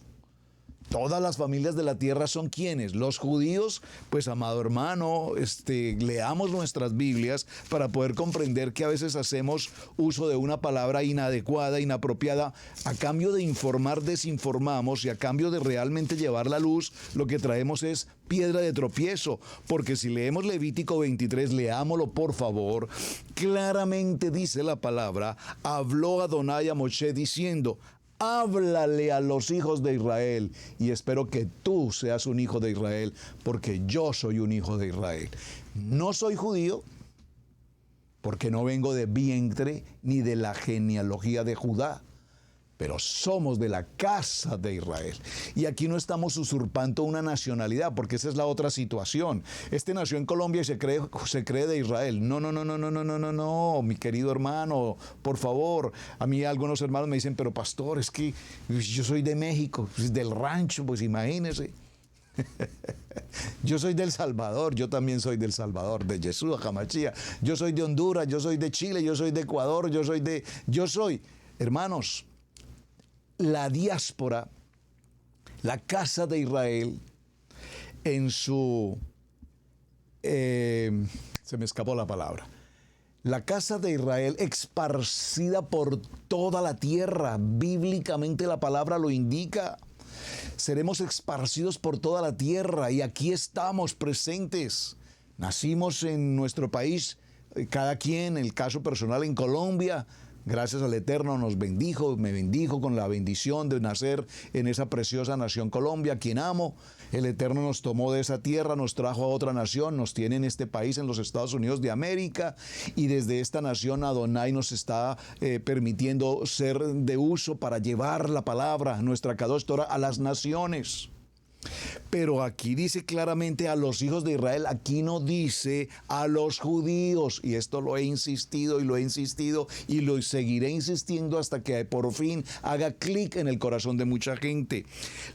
Todas las familias de la tierra son ¿quiénes? Los judíos. Pues, amado hermano, leamos nuestras Biblias para poder comprender que a veces hacemos uso de una palabra inadecuada, inapropiada. A cambio de informar, desinformamos, y a cambio de realmente llevar la luz, lo que traemos es piedra de tropiezo. Porque si leemos Levítico 23, leámoslo por favor, claramente dice la palabra, habló Adonai a Moshe diciendo, háblale a los hijos de Israel, y espero que tú seas un hijo de Israel, porque yo soy un hijo de Israel. No soy judío, porque no vengo de vientre ni de la genealogía de Judá, pero somos de la casa de Israel. Y aquí no estamos usurpando una nacionalidad, porque esa es la otra situación. Nació en Colombia y se cree de Israel. No, mi querido hermano, por favor. A mí algunos hermanos me dicen, pero pastor, es que yo soy de México, del rancho, pues imagínese. Yo soy del Salvador, yo también soy del Salvador, de Yeshua HaMashiach. Yo soy de Honduras, yo soy de Chile, yo soy de Ecuador, hermanos, la diáspora, la casa de Israel, en su, se me escapó la palabra, La casa de Israel esparcida por toda la tierra. Bíblicamente la palabra lo indica. Seremos esparcidos por toda la tierra y aquí estamos presentes. Nacimos en nuestro país, cada quien, el caso personal en Colombia. Gracias al Eterno nos bendijo, me bendijo con la bendición de nacer en esa preciosa nación Colombia, quien amo. El Eterno nos tomó de esa tierra, nos trajo a otra nación, nos tiene en este país, en los Estados Unidos de América, y desde esta nación Adonai nos está permitiendo ser de uso para llevar la palabra, nuestra Kadosh Torah, a las naciones. Pero aquí dice claramente a los hijos de Israel, aquí no dice a los judíos, y esto lo he insistido y lo seguiré insistiendo hasta que por fin haga clic en el corazón de mucha gente.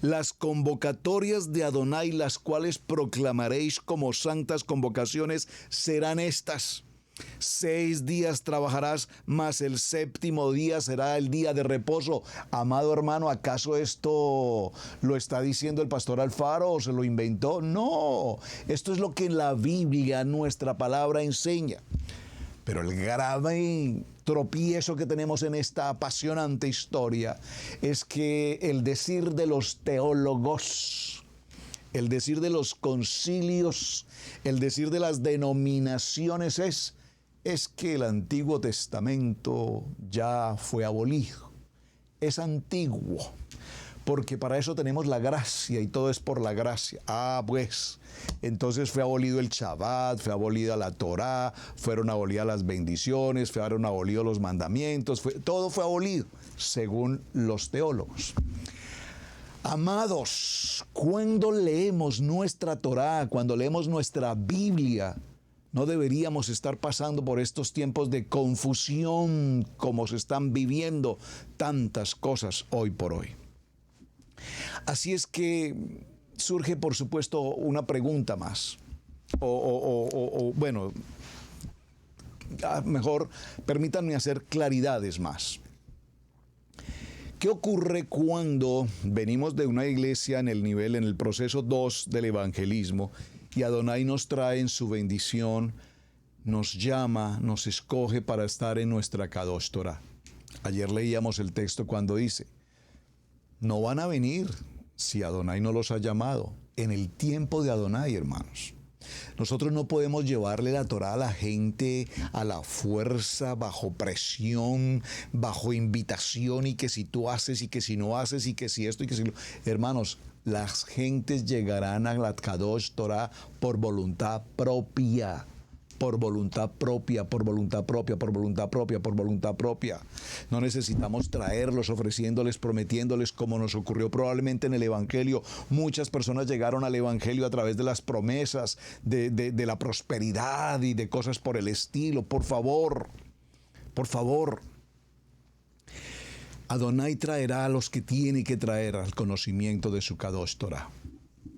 Las convocatorias de Adonai, las cuales proclamaréis como santas convocaciones, serán estas: 6 días trabajarás, mas el 7º día será el día de reposo. Amado hermano, ¿acaso esto lo está diciendo el pastor Alfaro o se lo inventó? No, esto es lo que la Biblia, nuestra palabra, enseña. Pero el grave tropiezo que tenemos en esta apasionante historia es que el decir de los teólogos, el decir de los concilios, el decir de las denominaciones es que el Antiguo Testamento ya fue abolido. Es antiguo, porque para eso tenemos la gracia y todo es por la gracia. Pues, entonces fue abolido el Shabbat, fue abolida la Torá, fueron abolidas las bendiciones, fueron abolidos los mandamientos, todo fue abolido, según los teólogos. Amados, cuando leemos nuestra Torá, cuando leemos nuestra Biblia, no deberíamos estar pasando por estos tiempos de confusión como se están viviendo tantas cosas hoy por hoy. Así es que surge, por supuesto, una pregunta más. Bueno, mejor permítanme hacer claridades más. ¿Qué ocurre cuando venimos de una iglesia en el proceso 2 del evangelismo y Adonai nos trae en su bendición, nos llama, nos escoge para estar en nuestra Kadosh Torah? Ayer leíamos el texto cuando dice, no van a venir si Adonai no los ha llamado. En el tiempo de Adonai, hermanos. Nosotros no podemos llevarle la Torá a la gente a la fuerza, bajo presión, bajo invitación, y que si tú haces y que si no haces y que si esto y que si lo... Hermanos, las gentes llegarán a la Kadosh Torah por voluntad propia. Por voluntad propia, por voluntad propia, por voluntad propia, por voluntad propia. No necesitamos traerlos, ofreciéndoles, prometiéndoles, como nos ocurrió probablemente en el Evangelio. Muchas personas llegaron al Evangelio a través de las promesas, de la prosperidad y de cosas por el estilo. Por favor, por favor. Adonai traerá a los que tiene que traer al conocimiento de su Kadosh Torah.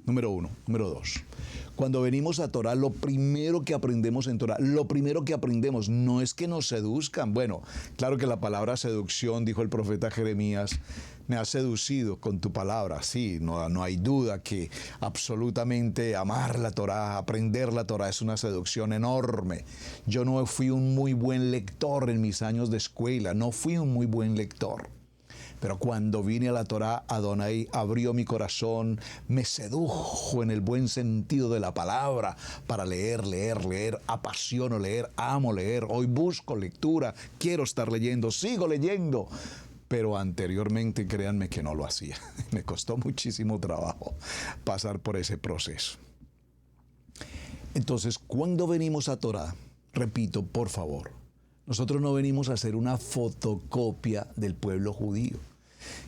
Número 1. Número 2. Cuando venimos a Torah, lo primero que aprendemos en Torah, lo primero que aprendemos no es que nos seduzcan. Bueno, claro que la palabra seducción, dijo el profeta Jeremías, me has seducido con tu palabra. Sí, no hay duda que absolutamente amar la Torah, aprender la Torah es una seducción enorme. Yo no fui un muy buen lector en mis años de escuela, no fui un muy buen lector. Pero cuando vine a la Torá, Adonai abrió mi corazón, me sedujo en el buen sentido de la palabra para leer, apasiono leer, amo leer, hoy busco lectura, quiero estar leyendo, sigo leyendo. Pero anteriormente, créanme que no lo hacía. Me costó muchísimo trabajo pasar por ese proceso. Entonces, cuando venimos a Torá, repito, por favor, nosotros no venimos a hacer una fotocopia del pueblo judío.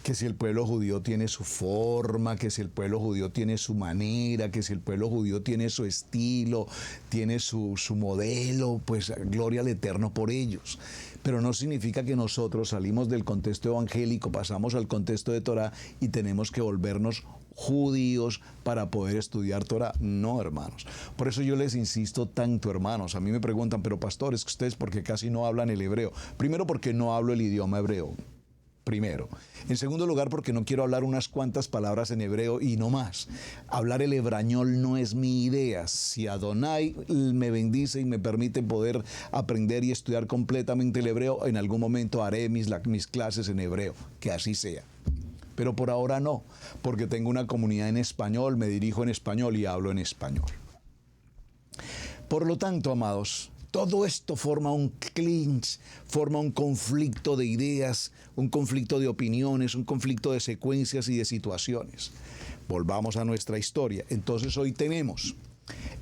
Que si el pueblo judío tiene su forma, que si el pueblo judío tiene su manera, que si el pueblo judío tiene su estilo, tiene su modelo, pues gloria al Eterno por ellos. Pero no significa que nosotros salimos del contexto evangélico, pasamos al contexto de Torah y tenemos que volvernos judíos para poder estudiar Torah. No, hermanos. Por eso yo les insisto tanto, hermanos. A mí me preguntan, pero pastores, ¿ustedes por qué casi no hablan el hebreo? Primero, porque no hablo el idioma hebreo. primero. En segundo lugar, porque no quiero hablar unas cuantas palabras en hebreo y no más. Hablar el hebrañol no es mi idea. Si Adonai me bendice y me permite poder aprender y estudiar completamente el hebreo, en algún momento haré mis clases en hebreo, que así sea. Pero por ahora no, porque tengo una comunidad en español, me dirijo en español y hablo en español. Por lo tanto, amados, todo esto forma un clinch, forma un conflicto de ideas, un conflicto de opiniones, un conflicto de secuencias y de situaciones. Volvamos a nuestra historia. Entonces hoy tenemos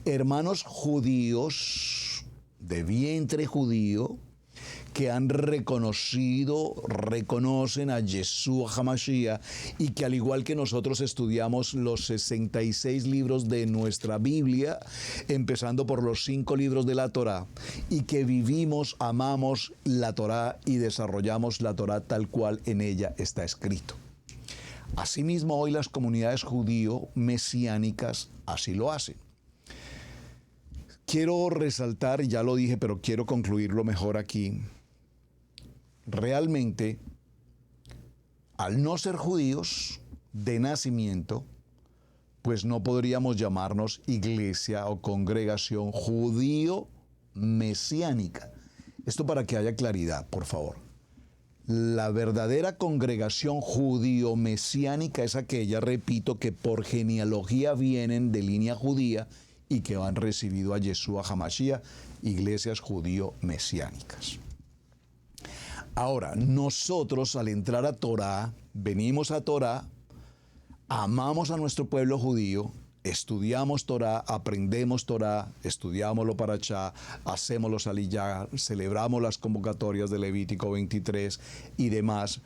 hermanos judíos, de vientre judío, que han reconocen a Yeshua HaMashiach y que al igual que nosotros estudiamos los 66 libros de nuestra Biblia, empezando por los 5 libros de la Torá, y que vivimos, amamos la Torá y desarrollamos la Torá tal cual en ella está escrito. Asimismo, hoy las comunidades judío-mesiánicas así lo hacen. Quiero resaltar, ya lo dije, pero quiero concluirlo mejor aquí. Realmente, al no ser judíos de nacimiento, pues no podríamos llamarnos iglesia o congregación judío-mesiánica. Esto para que haya claridad, por favor. La verdadera congregación judío-mesiánica es aquella, repito, que por genealogía vienen de línea judía y que han recibido a Yeshua HaMashiach, iglesias judío-mesiánicas. Ahora, nosotros al entrar a Torá, venimos a Torá, amamos a nuestro pueblo judío, estudiamos Torá, aprendemos Torá, estudiamos lo Parashá, hacemos los Aliyah, celebramos las convocatorias de Levítico 23 y demás.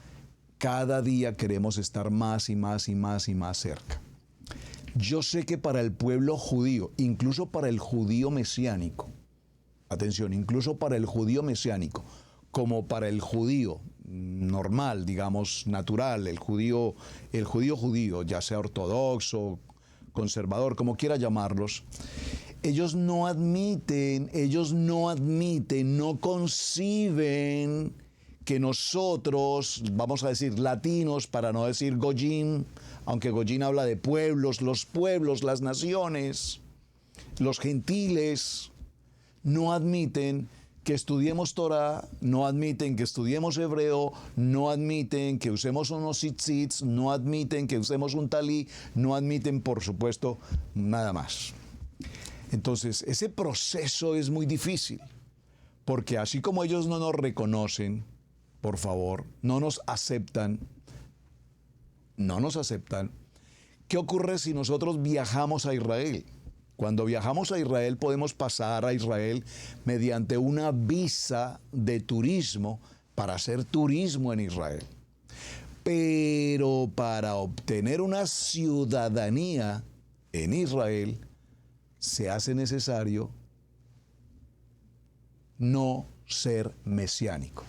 Cada día queremos estar más y más y más y más cerca. Yo sé que para el pueblo judío, incluso para el judío mesiánico, atención, incluso para el judío mesiánico, como para el judío normal, digamos, natural, el judío, ya sea ortodoxo, conservador, como quiera llamarlos, ellos no admiten, no conciben que nosotros, vamos a decir latinos, para no decir goyim, aunque goyim habla de pueblos, las naciones, los gentiles, no admiten que estudiemos Torah, no admiten que estudiemos hebreo, no admiten que usemos unos tzitzit, no admiten que usemos un talí, no admiten, por supuesto, nada más. Entonces, ese proceso es muy difícil, porque así como ellos no nos reconocen, por favor, no nos aceptan, ¿qué ocurre si nosotros viajamos a Israel? Cuando viajamos a Israel podemos pasar a Israel mediante una visa de turismo para hacer turismo en Israel. Pero para obtener una ciudadanía en Israel se hace necesario no ser mesiánico.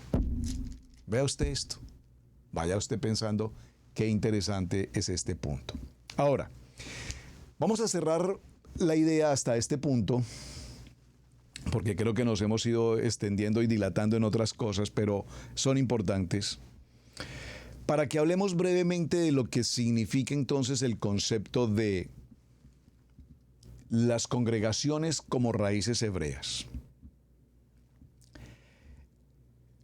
Vea usted esto. Vaya usted pensando qué interesante es este punto. Ahora, vamos a cerrar la idea hasta este punto, porque creo que nos hemos ido extendiendo y dilatando en otras cosas, pero son importantes, para que hablemos brevemente de lo que significa entonces el concepto de las congregaciones como raíces hebreas.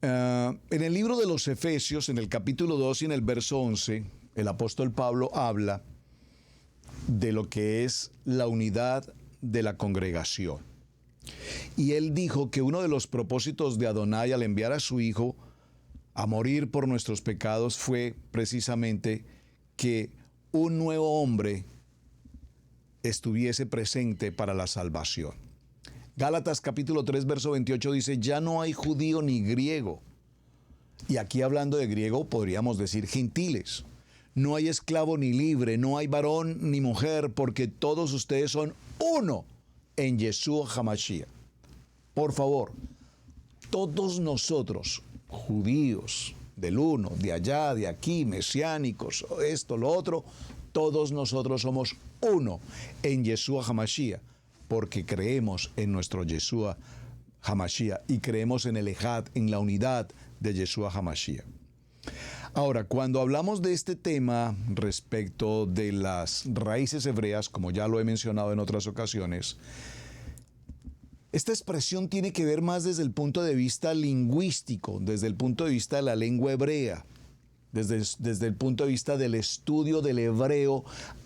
En el libro de los Efesios, en el capítulo 2 y en el verso 11, el apóstol Pablo habla de lo que es la unidad de la congregación. Y él dijo que uno de los propósitos de Adonai al enviar a su Hijo a morir por nuestros pecados fue precisamente que un nuevo hombre estuviese presente para la salvación. Gálatas capítulo 3, verso 28 dice, ya no hay judío ni griego. Y aquí hablando de griego podríamos decir gentiles. No hay esclavo ni libre, no hay varón ni mujer, porque todos ustedes son uno en Yeshua HaMashiach. Por favor, todos nosotros, judíos, del uno, de allá, de aquí, mesiánicos, esto, lo otro, todos nosotros somos uno en Yeshua HaMashiach, porque creemos en nuestro Yeshua HaMashiach y creemos en el Ejad, en la unidad de Yeshua HaMashiach. Ahora, cuando hablamos de este tema respecto de las raíces hebreas, como ya lo he mencionado en otras ocasiones, esta expresión tiene que ver más desde el punto de vista lingüístico, desde el punto de vista de la lengua hebrea, desde el punto de vista del estudio del hebreo,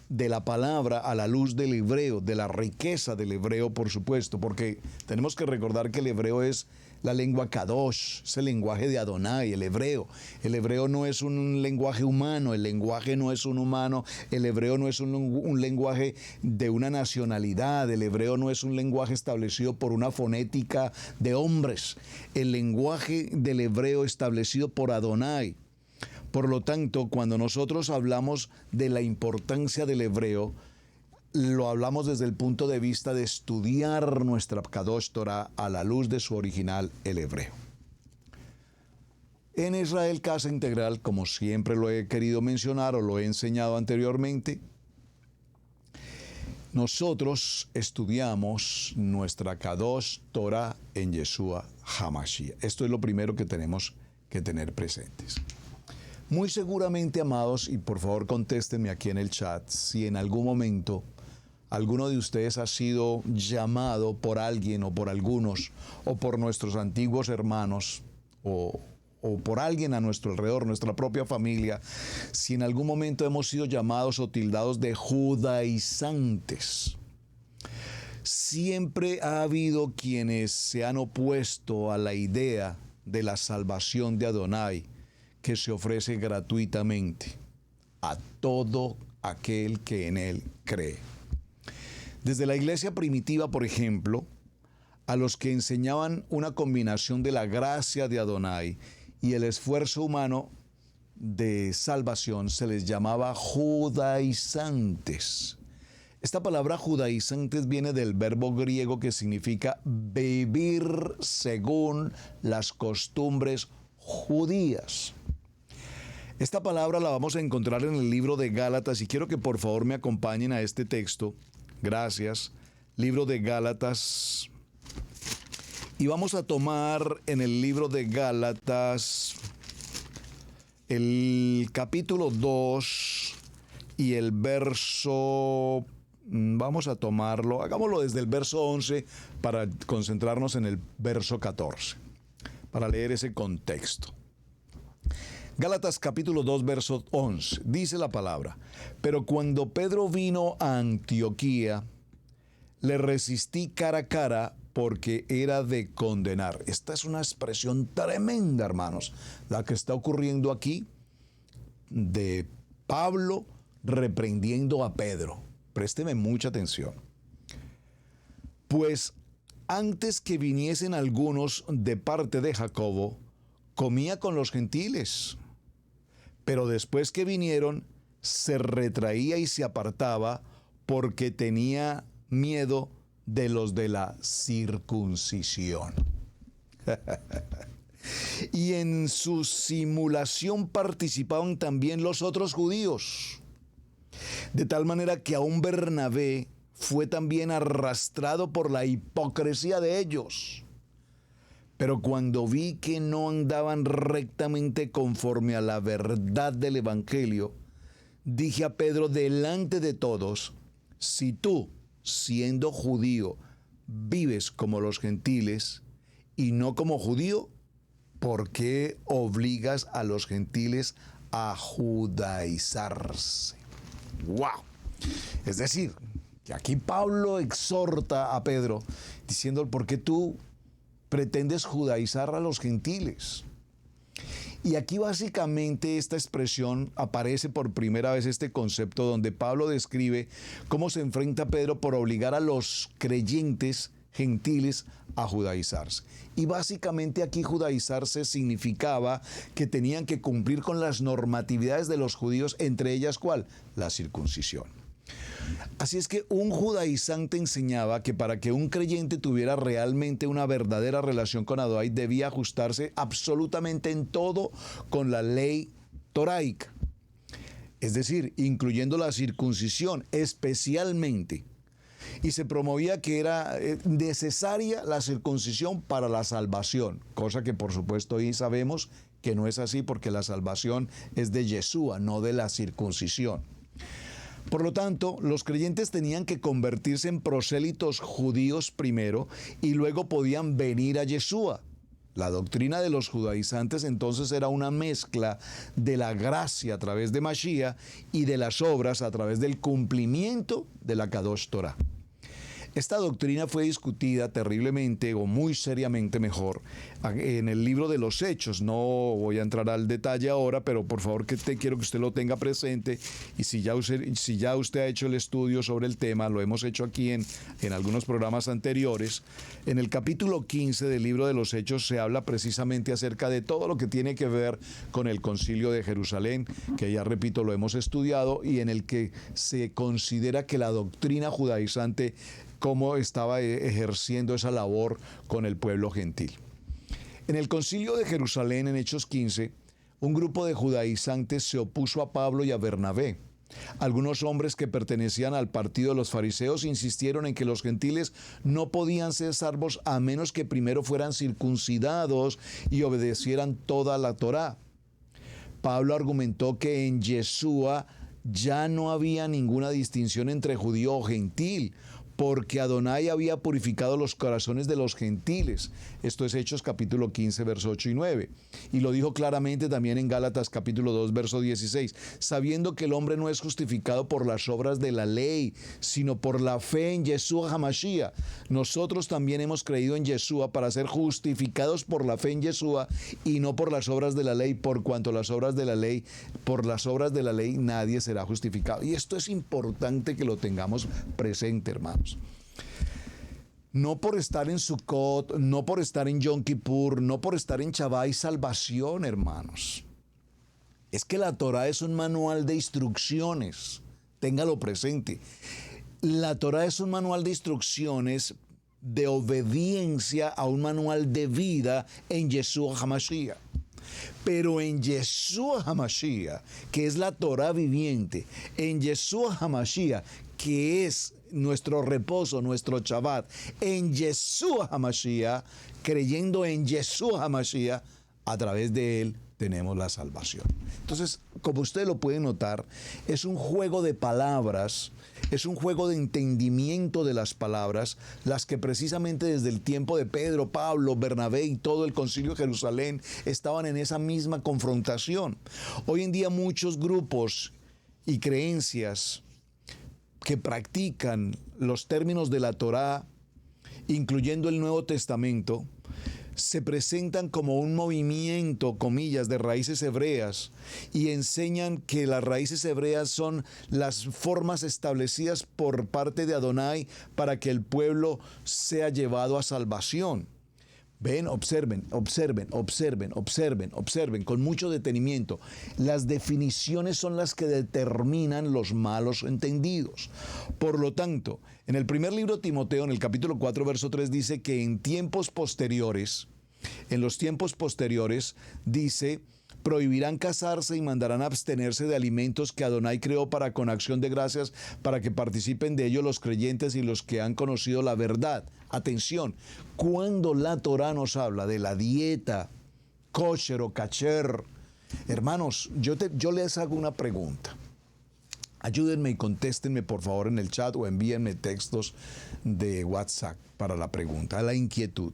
de la palabra a la luz del hebreo, de la riqueza del hebreo, por supuesto, porque tenemos que recordar que el hebreo es la lengua Kadosh, es el lenguaje de Adonai, el hebreo. El hebreo no es un lenguaje humano, el lenguaje no es un humano, el hebreo no es un lenguaje de una nacionalidad, el hebreo no es un lenguaje establecido por una fonética de hombres, el lenguaje del hebreo establecido por Adonai. Por lo tanto, cuando nosotros hablamos de la importancia del hebreo, lo hablamos desde el punto de vista de estudiar nuestra Kadosh Torah a la luz de su original, el hebreo. En Israel Casa Integral, como siempre lo he querido mencionar o lo he enseñado anteriormente, nosotros estudiamos nuestra Kadosh Torah en Yeshua HaMashiach. Esto es lo primero que tenemos que tener presentes. Muy seguramente, amados, y por favor contéstenme aquí en el chat, si en algún momento alguno de ustedes ha sido llamado por alguien o por algunos, o por nuestros antiguos hermanos, o por alguien a nuestro alrededor, nuestra propia familia, si en algún momento hemos sido llamados o tildados de judaizantes. Siempre ha habido quienes se han opuesto a la idea de la salvación de Adonai, que se ofrece gratuitamente a todo aquel que en él cree. Desde la iglesia primitiva, por ejemplo, a los que enseñaban una combinación de la gracia de Adonai y el esfuerzo humano de salvación se les llamaba judaizantes. Esta palabra judaizantes viene del verbo griego que significa vivir según las costumbres judías. Esta palabra la vamos a encontrar en el libro de Gálatas y quiero que por favor me acompañen a este texto. Gracias. Libro de Gálatas. Y vamos a tomar en el libro de Gálatas el capítulo 2 y el verso... Vamos a tomarlo, hagámoslo desde el verso 11 para concentrarnos en el verso 14, para leer ese contexto. Gálatas capítulo 2, verso 11, dice la palabra: pero cuando Pedro vino a Antioquía, le resistí cara a cara porque era de condenar. Esta es una expresión tremenda, hermanos, la que está ocurriendo aquí de Pablo reprendiendo a Pedro. Présteme mucha atención. Pues antes que viniesen algunos de parte de Jacobo, comía con los gentiles. Pero después que vinieron, se retraía y se apartaba porque tenía miedo de los de la circuncisión. Y en su simulación participaban también los otros judíos. De tal manera que aún Bernabé fue también arrastrado por la hipocresía de ellos. Pero cuando vi que no andaban rectamente conforme a la verdad del Evangelio, dije a Pedro delante de todos: si tú, siendo judío, vives como los gentiles y no como judío, ¿por qué obligas a los gentiles a judaizarse? ¡Wow! Es decir, que aquí Pablo exhorta a Pedro diciendo: ¿por qué tú pretendes judaizar a los gentiles? Y aquí básicamente esta expresión aparece por primera vez, este concepto donde Pablo describe cómo se enfrenta Pedro por obligar a los creyentes gentiles a judaizarse. Y básicamente aquí judaizarse significaba que tenían que cumplir con las normatividades de los judíos, entre ellas ¿cuál? La circuncisión. Así es que un judaizante enseñaba que para que un creyente tuviera realmente una verdadera relación con Adonai debía ajustarse absolutamente en todo con la ley toraica, es decir, incluyendo la circuncisión especialmente. y se promovía que era necesaria la circuncisión para la salvación, cosa que por supuesto hoy sabemos que no es así, porque la salvación es de Yeshua, no de la circuncisión. Por lo tanto, los creyentes tenían que convertirse en prosélitos judíos primero y luego podían venir a Yeshua. La doctrina de los judaizantes entonces era una mezcla de la gracia a través de Mashiach y de las obras a través del cumplimiento de la Kadosh Torah. Esta doctrina fue discutida terriblemente, o muy seriamente mejor, en el libro de los Hechos. No voy a entrar al detalle ahora, pero por favor quiero que usted lo tenga presente. Y si ya usted ha hecho el estudio sobre el tema, lo hemos hecho aquí en algunos programas anteriores. En el capítulo 15 del libro de los Hechos se habla precisamente acerca de todo lo que tiene que ver con el Concilio de Jerusalén, que ya repito, lo hemos estudiado, y en el que se considera que la doctrina judaizante cómo estaba ejerciendo esa labor con el pueblo gentil. En el Concilio de Jerusalén, en Hechos 15, un grupo de judaizantes se opuso a Pablo y a Bernabé. Algunos hombres que pertenecían al partido de los fariseos insistieron en que los gentiles no podían ser salvos a menos que primero fueran circuncidados y obedecieran toda la Torá. Pablo argumentó que en Yeshua ya no había ninguna distinción entre judío o gentil, porque Adonai había purificado los corazones de los gentiles. Esto es Hechos capítulo 15, verso 8 y 9. Y lo dijo claramente también en Gálatas capítulo 2, verso 16, sabiendo que el hombre no es justificado por las obras de la ley, sino por la fe en Yeshua HaMashiach. Nosotros también hemos creído en Yeshua para ser justificados por la fe en Yeshua y no por las obras de la ley, por cuanto por las obras de la ley nadie será justificado. Y esto es importante que lo tengamos presente, hermanos. No por estar en Sukkot, no por estar en Yom Kippur, no por estar en Shabbat hay salvación, hermanos. Es que la Torah es un manual de instrucciones. Téngalo presente. La Torah es un manual de instrucciones de obediencia a un manual de vida en Yeshua HaMashiach. Pero en Yeshua HaMashiach, que es la Torah viviente, en Yeshua HaMashiach, que es nuestro reposo, nuestro Shabbat, en Yeshua HaMashiach, creyendo en Yeshua HaMashiach, a través de él tenemos la salvación. Entonces, como usted lo puede notar, es un juego de palabras, es un juego de entendimiento de las palabras, las que precisamente desde el tiempo de Pedro, Pablo, Bernabé y todo el Concilio de Jerusalén estaban en esa misma confrontación. Hoy en día muchos grupos y creencias que practican los términos de la Torá, incluyendo el Nuevo Testamento, se presentan como un movimiento, comillas, de raíces hebreas y enseñan que las raíces hebreas son las formas establecidas por parte de Adonai para que el pueblo sea llevado a salvación. Ven, observen con mucho detenimiento. Las definiciones son las que determinan los malos entendidos. Por lo tanto, en el primer libro de Timoteo, en el capítulo 4, verso 3, dice que en los tiempos posteriores, dice, prohibirán casarse y mandarán abstenerse de alimentos que Adonai creó para con acción de gracias, para que participen de ello los creyentes y los que han conocido la verdad. Atención, cuando la Torá nos habla de la dieta kosher o kasher, hermanos, yo les hago una pregunta. Ayúdenme y contéstenme por favor en el chat o envíenme textos de WhatsApp para la pregunta, la inquietud.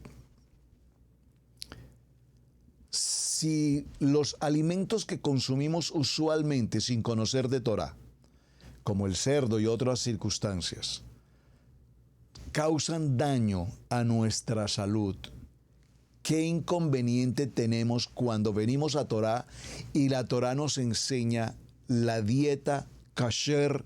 Si los alimentos que consumimos usualmente sin conocer de Torá, como el cerdo y otras circunstancias, causan daño a nuestra salud, ¿qué inconveniente tenemos cuando venimos a Torá y la Torá nos enseña la dieta kasher,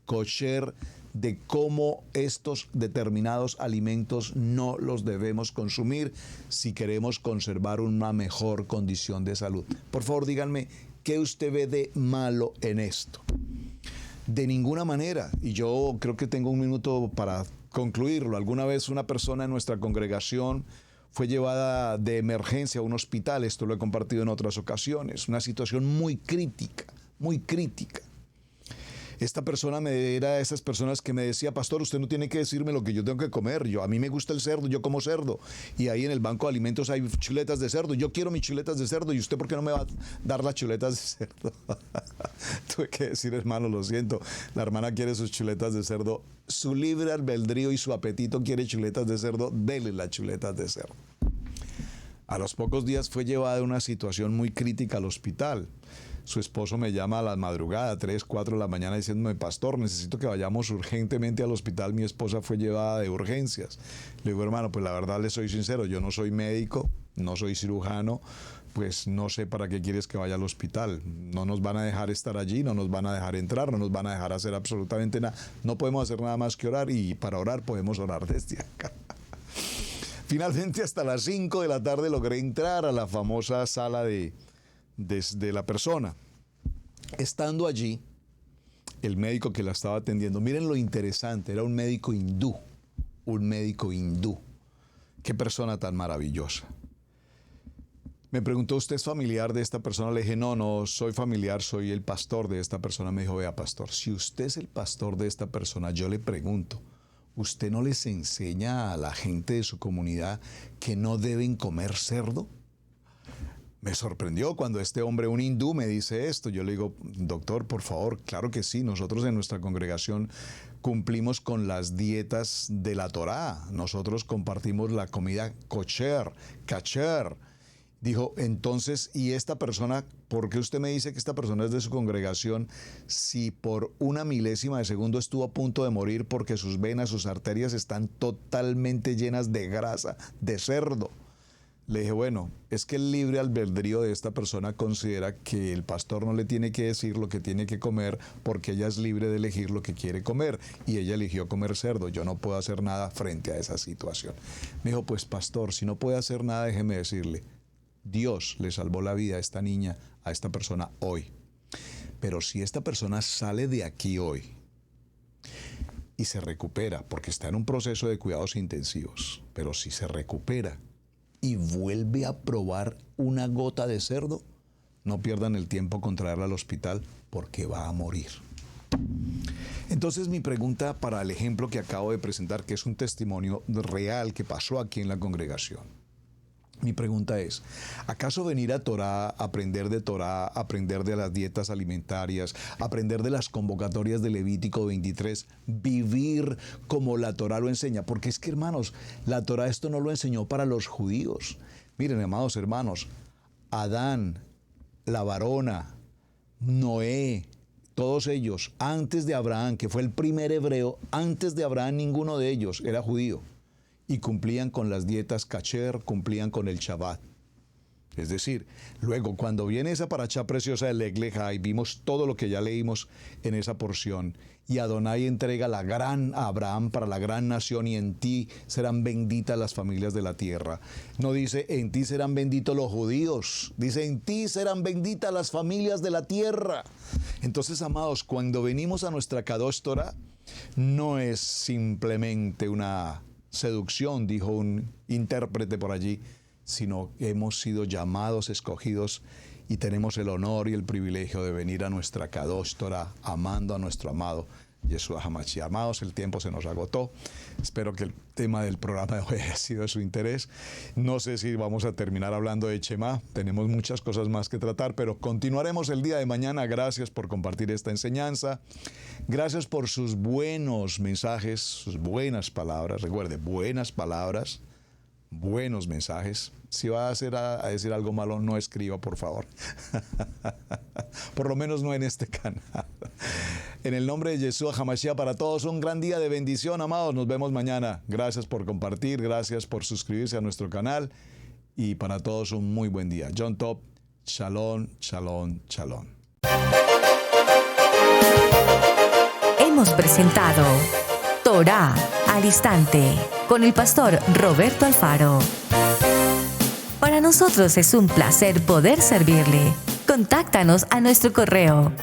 kosher, de cómo estos determinados alimentos no los debemos consumir si queremos conservar una mejor condición de salud? Por favor, díganme, ¿qué usted ve de malo en esto? De ninguna manera, y yo creo que tengo un minuto para concluirlo. Alguna vez una persona en nuestra congregación fue llevada de emergencia a un hospital, esto lo he compartido en otras ocasiones, una situación muy crítica, muy crítica. Esta persona era de esas personas que me decía, pastor, usted no tiene que decirme lo que yo tengo que comer. A mí me gusta el cerdo, yo como cerdo. Y ahí en el banco de alimentos hay chuletas de cerdo. Yo quiero mis chuletas de cerdo. ¿Y usted por qué no me va a dar las chuletas de cerdo? Tuve que decir, hermano, lo siento. La hermana quiere sus chuletas de cerdo. Su libre albedrío y su apetito quiere chuletas de cerdo. Dele las chuletas de cerdo. A los pocos días fue llevada a una situación muy crítica al hospital. Su esposo me llama a la madrugada, 3, 4 de la mañana, diciéndome, pastor, necesito que vayamos urgentemente al hospital. Mi esposa fue llevada de urgencias. Le digo, hermano, pues la verdad le soy sincero, yo no soy médico, no soy cirujano, pues no sé para qué quieres que vaya al hospital. No nos van a dejar estar allí, no nos van a dejar entrar, no nos van a dejar hacer absolutamente nada. No podemos hacer nada más que orar, y para orar podemos orar desde acá. Finalmente, hasta las 5 de la tarde logré entrar a la famosa sala de la persona. Estando allí, el médico que la estaba atendiendo, miren lo interesante, era un médico hindú. Qué persona tan maravillosa. Me preguntó, ¿usted es familiar de esta persona? Le dije, no soy familiar, soy el pastor de esta persona. Me dijo, vea, pastor, si usted es el pastor de esta persona, yo le pregunto, ¿usted no les enseña a la gente de su comunidad que no deben comer cerdo? Me sorprendió cuando este hombre, un hindú, me dice esto. Yo le digo, doctor, por favor, claro que sí. Nosotros en nuestra congregación cumplimos con las dietas de la Torá. Nosotros compartimos la comida kosher. Dijo, entonces, ¿y esta persona, por qué usted me dice que esta persona es de su congregación si por una milésima de segundo estuvo a punto de morir porque sus venas, sus arterias están totalmente llenas de grasa, de cerdo? Le dije, bueno, es que el libre albedrío de esta persona considera que el pastor no le tiene que decir lo que tiene que comer porque ella es libre de elegir lo que quiere comer y ella eligió comer cerdo. Yo no puedo hacer nada frente a esa situación. Me dijo, pues pastor, si no puede hacer nada, déjeme decirle, Dios le salvó la vida a esta niña, a esta persona hoy. Pero si esta persona sale de aquí hoy y se recupera, porque está en un proceso de cuidados intensivos, pero si se recupera y vuelve a probar una gota de cerdo, no pierdan el tiempo con traerla al hospital porque va a morir. Entonces mi pregunta para el ejemplo que acabo de presentar, que es un testimonio real que pasó aquí en la congregación. Mi pregunta es, ¿acaso venir a Torá, aprender de las dietas alimentarias, aprender de las convocatorias de Levítico 23, vivir como la Torá lo enseña? Porque es que, hermanos, la Torá esto no lo enseñó para los judíos. Miren, amados hermanos, Adán, la varona, Noé, todos ellos, antes de Abraham, que fue el primer hebreo, antes de Abraham ninguno de ellos era judío. Y cumplían con las dietas kasher, cumplían con el Shabbat. Es decir, luego cuando viene esa parashá preciosa de Lech Lecha y vimos todo lo que ya leímos en esa porción, y Adonai entrega la gran a Abraham para la gran nación, y en ti serán benditas las familias de la tierra. No dice, en ti serán benditos los judíos, dice, en ti serán benditas las familias de la tierra. Entonces, amados, cuando venimos a nuestra Kadosh Torah, no es simplemente una seducción, dijo un intérprete por allí, sino que hemos sido llamados, escogidos, y tenemos el honor y el privilegio de venir a nuestra Kadosh Torah, amando a nuestro amado Yeshua HaMashiach. Amados, el tiempo se nos agotó. Espero que el tema del programa de hoy haya sido de su interés. No sé si vamos a terminar hablando de Shema. Tenemos muchas cosas más que tratar, pero continuaremos el día de mañana. Gracias por compartir esta enseñanza. Gracias por sus buenos mensajes, sus buenas palabras. Recuerde, buenas palabras, buenos mensajes. Si va a decir algo malo, no escriba, por favor. Por lo menos no en este canal. En el nombre de Yeshua HaMashiach, para todos un gran día de bendición, amados. Nos vemos mañana. Gracias por compartir, gracias por suscribirse a nuestro canal. Y para todos un muy buen día. John Top, shalom, shalom, shalom. Hemos presentado Torá al Instante con el pastor Roberto Alfaro. Para nosotros es un placer poder servirle. Contáctanos a nuestro correo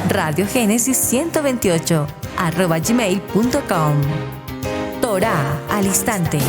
radiogenesis128@gmail.com. Torá al Instante.